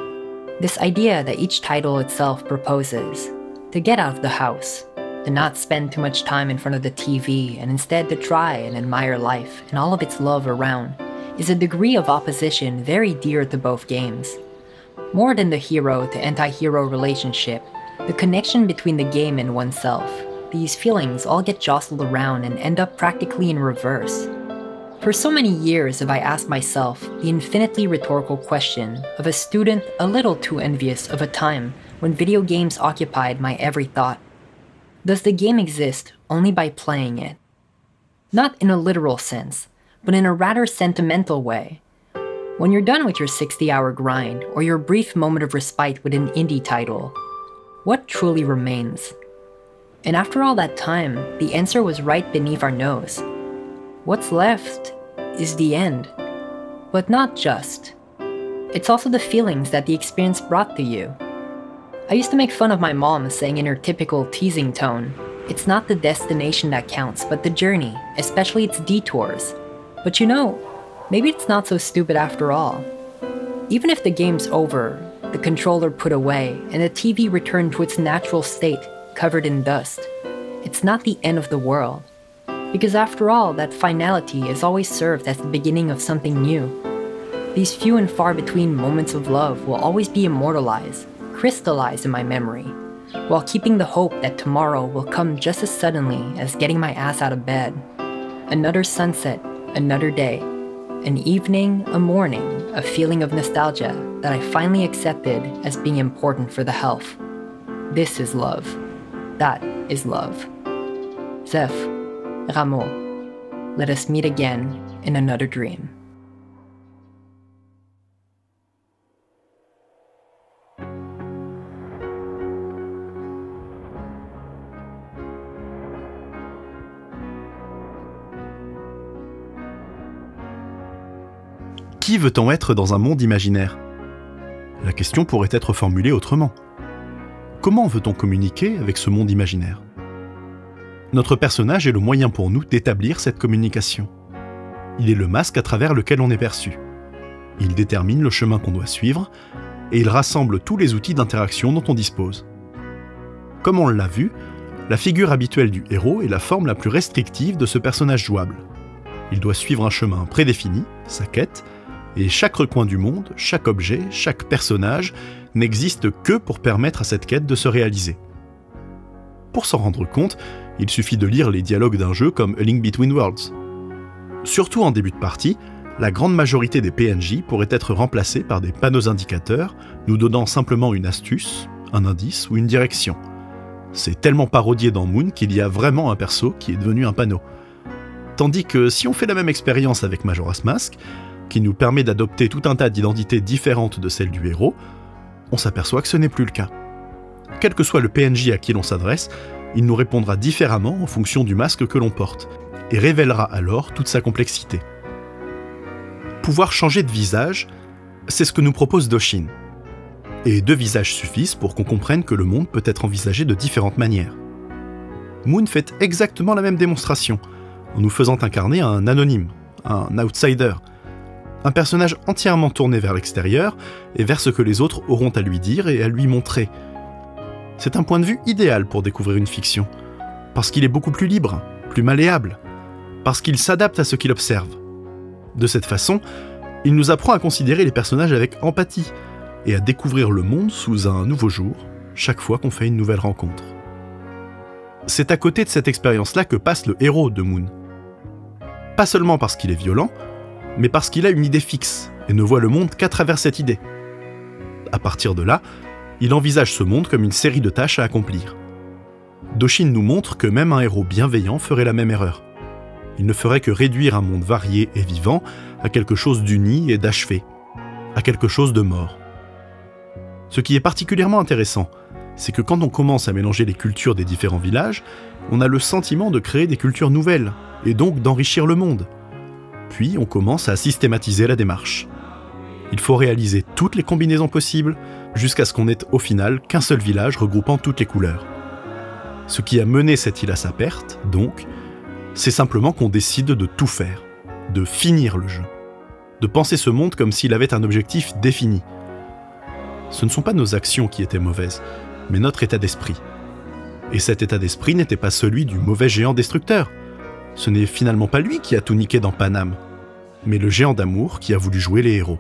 This idea that each title itself proposes, to get out of the house, to not spend too much time in front of the TV and instead to try and admire life and all of its love around, is a degree of opposition very dear to both games. More than the hero to anti-hero relationship, the connection between the game and oneself, these feelings all get jostled around and end up practically in reverse. For so many years have I asked myself the infinitely rhetorical question of a student a little too envious of a time when video games occupied my every thought. Does the game exist only by playing it? Not in a literal sense, but in a rather sentimental way. When you're done with your 60-hour grind or your brief moment of respite with an indie title, what truly remains? And after all that time, the answer was right beneath our nose. What's left is the end. But not just. It's also the feelings that the experience brought to you. I used to make fun of my mom saying in her typical teasing tone, It's not the destination that counts, but the journey, especially its detours. But you know, maybe it's not so stupid after all. Even if the game's over, the controller put away, and the TV returned to its natural state, covered in dust, it's not the end of the world. Because after all, that finality is always served as the beginning of something new. These few and far between moments of love will always be immortalized, crystallized in my memory, while keeping the hope that tomorrow will come just as suddenly as getting my ass out of bed. Another sunset, another day, an evening, a morning, a feeling of nostalgia that I finally accepted as being important for the health. This is love. That is love. Zeph, Rameau, let us meet again in another dream. Qui veut-on être dans un monde imaginaire ? La question pourrait être formulée autrement. Comment veut-on communiquer avec ce monde imaginaire ? Notre personnage est le moyen pour nous d'établir cette communication. Il est le masque à travers lequel on est perçu. Il détermine le chemin qu'on doit suivre et il rassemble tous les outils d'interaction dont on dispose. Comme on l'a vu, la figure habituelle du héros est la forme la plus restrictive de ce personnage jouable. Il doit suivre un chemin prédéfini, sa quête, et chaque recoin du monde, chaque objet, chaque personnage n'existe que pour permettre à cette quête de se réaliser. Pour s'en rendre compte, il suffit de lire les dialogues d'un jeu comme A Link Between Worlds. Surtout en début de partie, la grande majorité des PNJ pourraient être remplacés par des panneaux indicateurs, nous donnant simplement une astuce, un indice ou une direction. C'est tellement parodié dans Moon qu'il y a vraiment un perso qui est devenu un panneau. Tandis que si on fait la même expérience avec Majora's Mask, qui nous permet d'adopter tout un tas d'identités différentes de celles du héros, on s'aperçoit que ce n'est plus le cas. Quel que soit le PNJ à qui l'on s'adresse, il nous répondra différemment en fonction du masque que l'on porte, et révélera alors toute sa complexité. Pouvoir changer de visage, c'est ce que nous propose Doshin. Et 2 visages suffisent pour qu'on comprenne que le monde peut être envisagé de différentes manières. Moon fait exactement la même démonstration, en nous faisant incarner un anonyme, un outsider, un personnage entièrement tourné vers l'extérieur et vers ce que les autres auront à lui dire et à lui montrer. C'est un point de vue idéal pour découvrir une fiction, parce qu'il est beaucoup plus libre, plus malléable, parce qu'il s'adapte à ce qu'il observe. De cette façon, il nous apprend à considérer les personnages avec empathie et à découvrir le monde sous un nouveau jour, chaque fois qu'on fait une nouvelle rencontre. C'est à côté de cette expérience-là que passe le héros de Moon. Pas seulement parce qu'il est violent, mais parce qu'il a une idée fixe et ne voit le monde qu'à travers cette idée. À partir de là, il envisage ce monde comme une série de tâches à accomplir. Doshin nous montre que même un héros bienveillant ferait la même erreur. Il ne ferait que réduire un monde varié et vivant à quelque chose d'uni et d'achevé, à quelque chose de mort. Ce qui est particulièrement intéressant, c'est que quand on commence à mélanger les cultures des différents villages, on a le sentiment de créer des cultures nouvelles, et donc d'enrichir le monde. Puis on commence à systématiser la démarche. Il faut réaliser toutes les combinaisons possibles, jusqu'à ce qu'on n'ait au final qu'un seul village regroupant toutes les couleurs. Ce qui a mené cette île à sa perte, donc, c'est simplement qu'on décide de tout faire, de finir le jeu, de penser ce monde comme s'il avait un objectif défini. Ce ne sont pas nos actions qui étaient mauvaises, mais notre état d'esprit. Et cet état d'esprit n'était pas celui du mauvais géant destructeur. Ce n'est finalement pas lui qui a tout niqué dans Paname, mais le géant d'amour qui a voulu jouer les héros.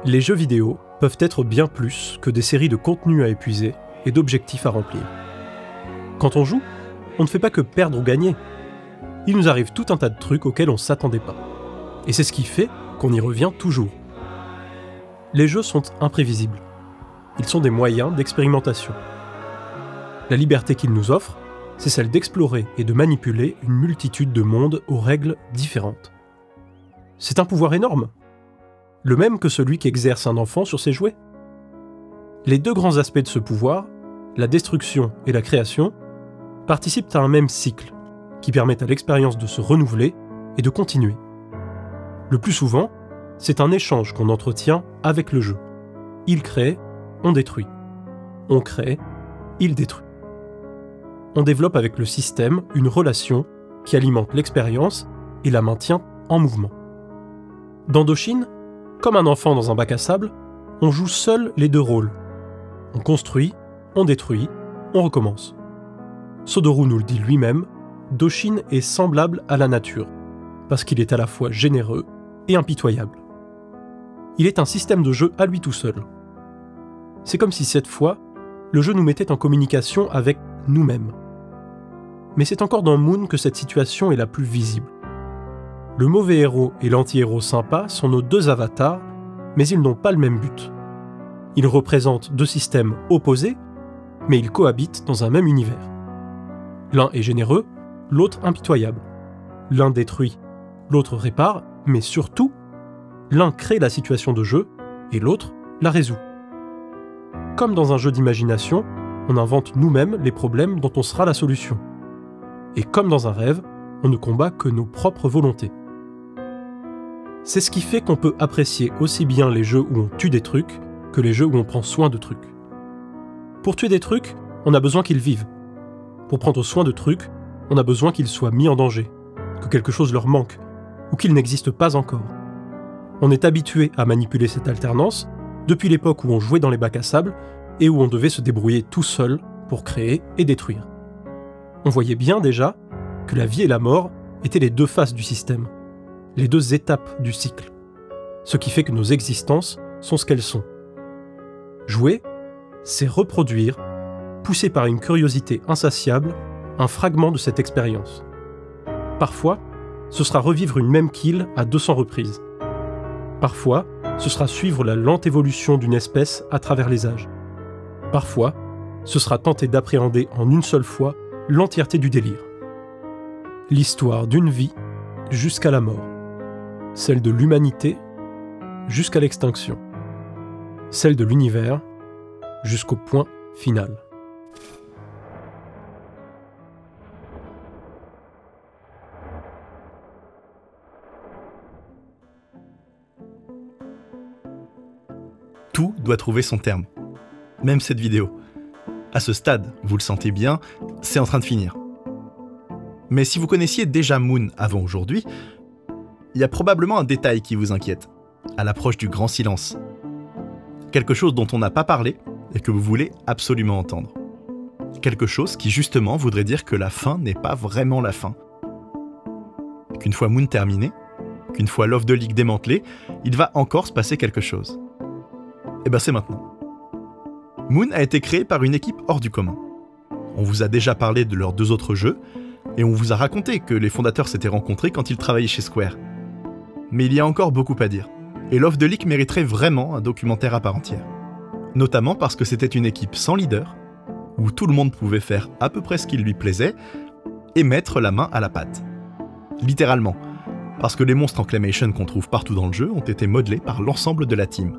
Les jeux vidéo peuvent être bien plus que des séries de contenus à épuiser et d'objectifs à remplir. Quand on joue, on ne fait pas que perdre ou gagner. Il nous arrive tout un tas de trucs auxquels on ne s'attendait pas. Et c'est ce qui fait qu'on y revient toujours. Les jeux sont imprévisibles. Ils sont des moyens d'expérimentation. La liberté qu'ils nous offrent, c'est celle d'explorer et de manipuler une multitude de mondes aux règles différentes. C'est un pouvoir énorme. Le même que celui qu'exerce un enfant sur ses jouets. Les 2 grands aspects de ce pouvoir, la destruction et la création, participent à un même cycle, qui permet à l'expérience de se renouveler et de continuer. Le plus souvent, c'est un échange qu'on entretient avec le jeu. Il crée, on détruit. On crée, il détruit. On développe avec le système une relation qui alimente l'expérience et la maintient en mouvement. Dans Doshin, comme un enfant dans un bac à sable, on joue seul les deux rôles. On construit, on détruit, on recommence. Sodoru nous le dit lui-même, Doshin est semblable à la nature, parce qu'il est à la fois généreux et impitoyable. Il est un système de jeu à lui tout seul. C'est comme si cette fois, le jeu nous mettait en communication avec nous-mêmes. Mais c'est encore dans Moon que cette situation est la plus visible. Le mauvais héros et l'anti-héros sympa sont nos deux avatars, mais ils n'ont pas le même but. Ils représentent deux systèmes opposés, mais ils cohabitent dans un même univers. L'un est généreux, l'autre impitoyable. L'un détruit, l'autre répare, mais surtout, l'un crée la situation de jeu et l'autre la résout. Comme dans un jeu d'imagination, on invente nous-mêmes les problèmes dont on sera la solution. Et comme dans un rêve, on ne combat que nos propres volontés. C'est ce qui fait qu'on peut apprécier aussi bien les jeux où on tue des trucs que les jeux où on prend soin de trucs. Pour tuer des trucs, on a besoin qu'ils vivent. Pour prendre soin de trucs, on a besoin qu'ils soient mis en danger, que quelque chose leur manque, ou qu'ils n'existent pas encore. On est habitué à manipuler cette alternance depuis l'époque où on jouait dans les bacs à sable et où on devait se débrouiller tout seul pour créer et détruire. On voyait bien déjà que la vie et la mort étaient les deux faces du système, les deux étapes du cycle, ce qui fait que nos existences sont ce qu'elles sont. Jouer, c'est reproduire, poussé par une curiosité insatiable, un fragment de cette expérience. Parfois, ce sera revivre une même kill à 200 reprises. Parfois, ce sera suivre la lente évolution d'une espèce à travers les âges. Parfois, ce sera tenter d'appréhender en une seule fois l'entièreté du délire. L'histoire d'une vie jusqu'à la mort. Celle de l'humanité jusqu'à l'extinction. Celle de l'univers jusqu'au point final. Tout doit trouver son terme. Même cette vidéo. À ce stade, vous le sentez bien, c'est en train de finir. Mais si vous connaissiez déjà Moon avant aujourd'hui, il y a probablement un détail qui vous inquiète, à l'approche du grand silence. Quelque chose dont on n'a pas parlé et que vous voulez absolument entendre. Quelque chose qui justement voudrait dire que la fin n'est pas vraiment la fin. Qu'une fois Moon terminé, qu'une fois Love the League démantelé, il va encore se passer quelque chose. Et ben c'est maintenant. Moon a été créé par une équipe hors du commun. On vous a déjà parlé de leurs deux autres jeux, et on vous a raconté que les fondateurs s'étaient rencontrés quand ils travaillaient chez Square. Mais il y a encore beaucoup à dire, et Love the League mériterait vraiment un documentaire à part entière. Notamment parce que c'était une équipe sans leader, où tout le monde pouvait faire à peu près ce qui lui plaisait, et mettre la main à la pâte. Littéralement, parce que les monstres en claymation qu'on trouve partout dans le jeu ont été modelés par l'ensemble de la team.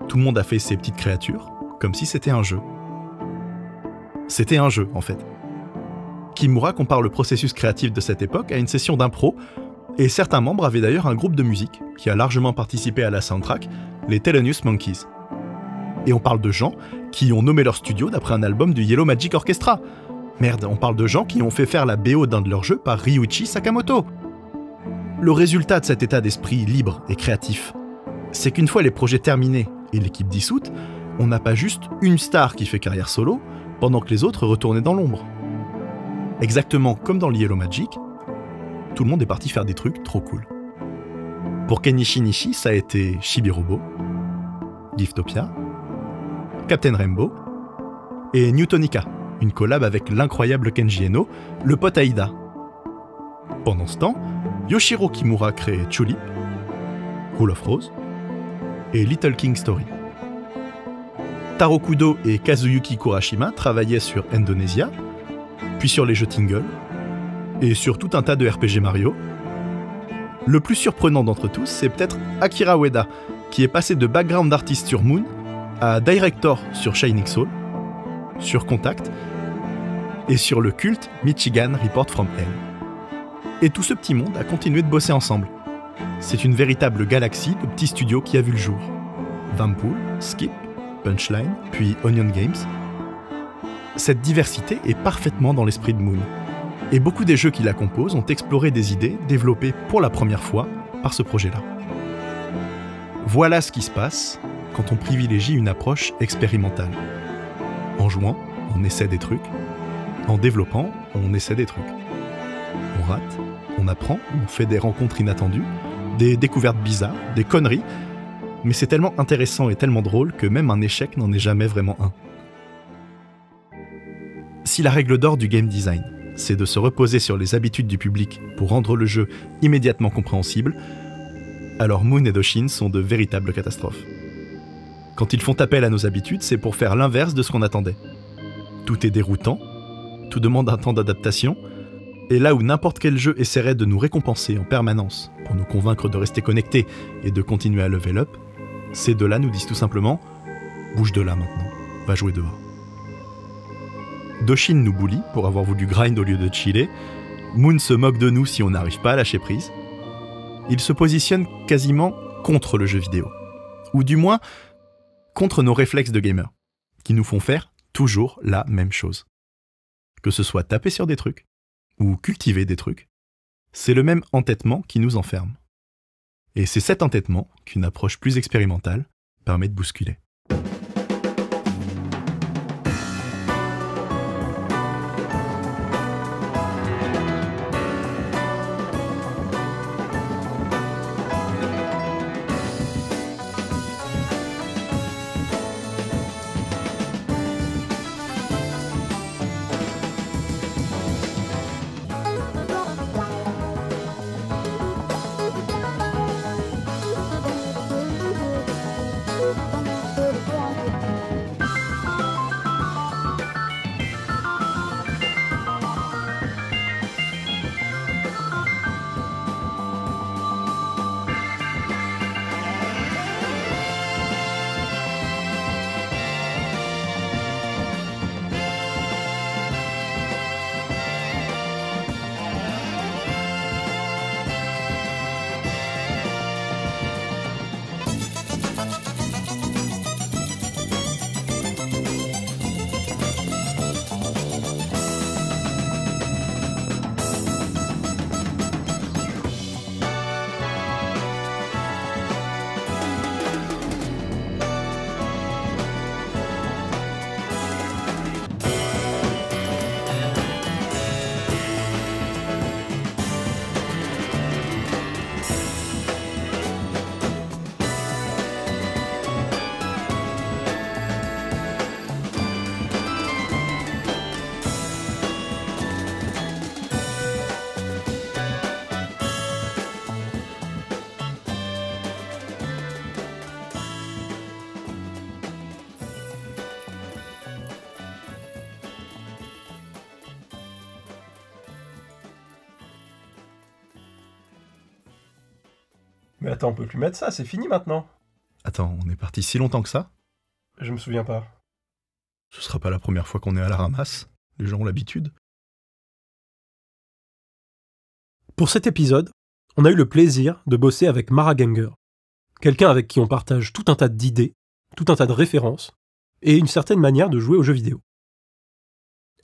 Tout le monde a fait ses petites créatures, comme si c'était un jeu. C'était un jeu, en fait. Kimura compare le processus créatif de cette époque à une session d'impro, et certains membres avaient d'ailleurs un groupe de musique qui a largement participé à la soundtrack, les Thelonious Monkeys. Et on parle de gens qui ont nommé leur studio d'après un album du Yellow Magic Orchestra. Merde, on parle de gens qui ont fait faire la BO d'un de leurs jeux par Ryuichi Sakamoto. Le résultat de cet état d'esprit libre et créatif, c'est qu'une fois les projets terminés et l'équipe dissoute, on n'a pas juste une star qui fait carrière solo, pendant que les autres retournaient dans l'ombre. Exactement comme dans le Yellow Magic, tout le monde est parti faire des trucs trop cool. Pour Kenichi Nishi, ça a été Chibi-Robo, Giftopia, Captain Rainbow et Newtonica, une collab avec l'incroyable Kenji Eno, le pote Aida. Pendant ce temps, Yoshiro Kimura crée Tulip, Rule of Rose et Little King Story. Taro Kudo et Kazuyuki Kurashima travaillaient sur Indonesia, puis sur les jeux Tingle, et sur tout un tas de RPG Mario. Le plus surprenant d'entre tous, c'est peut-être Akira Ueda, qui est passé de background artist sur Moon à director sur Shining Soul, sur Contact, et sur le culte Michigan Report from Hell. Et tout ce petit monde a continué de bosser ensemble, C'est une véritable galaxie de petits studios qui a vu le jour. Vampool, Skip, Punchline, puis Onion Games. Cette diversité est parfaitement dans l'esprit de Moon. Et beaucoup des jeux qui la composent ont exploré des idées développées pour la première fois par ce projet-là. Voilà ce qui se passe quand on privilégie une approche expérimentale. En jouant, on essaie des trucs. En développant, on essaie des trucs. On rate, on apprend, on fait des rencontres inattendues, des découvertes bizarres, des conneries. Mais c'est tellement intéressant et tellement drôle que même un échec n'en est jamais vraiment un. Si la règle d'or du game design, c'est de se reposer sur les habitudes du public pour rendre le jeu immédiatement compréhensible, alors Moon et Doshin sont de véritables catastrophes. Quand ils font appel à nos habitudes, c'est pour faire l'inverse de ce qu'on attendait. Tout est déroutant, tout demande un temps d'adaptation, et là où n'importe quel jeu essaierait de nous récompenser en permanence pour nous convaincre de rester connectés et de continuer à level up, ces deux-là nous disent tout simplement « Bouge de là maintenant, va jouer dehors ». Doshin nous bully pour avoir voulu grind au lieu de chiller, Moon se moque de nous si on n'arrive pas à lâcher prise. Il se positionne quasiment contre le jeu vidéo, ou du moins contre nos réflexes de gamer, qui nous font faire toujours la même chose. Que ce soit taper sur des trucs, ou cultiver des trucs, c'est le même entêtement qui nous enferme. Et c'est cet entêtement qu'une approche plus expérimentale permet de bousculer. Mais attends, on peut plus mettre ça, c'est fini maintenant. Attends, on est parti si longtemps que ça? Je me souviens pas. Ce sera pas la première fois qu'on est à la ramasse. Les gens ont l'habitude. Pour cet épisode, on a eu le plaisir de bosser avec Mara Ganger, quelqu'un avec qui on partage tout un tas d'idées, tout un tas de références, et une certaine manière de jouer aux jeux vidéo.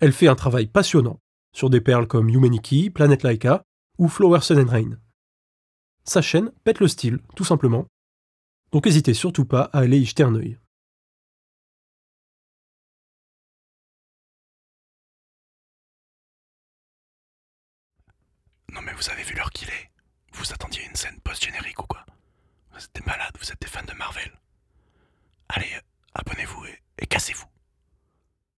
Elle fait un travail passionnant sur des perles comme Yumeniki, Planet Laika ou Flower Sun and Rain. Sa chaîne pète le style, tout simplement, donc n'hésitez surtout pas à aller y jeter un œil. Non mais vous avez vu l'heure qu'il est? Vous attendiez une scène post-générique ou quoi? Vous êtes des malades, vous êtes des fans de Marvel. Allez, abonnez-vous.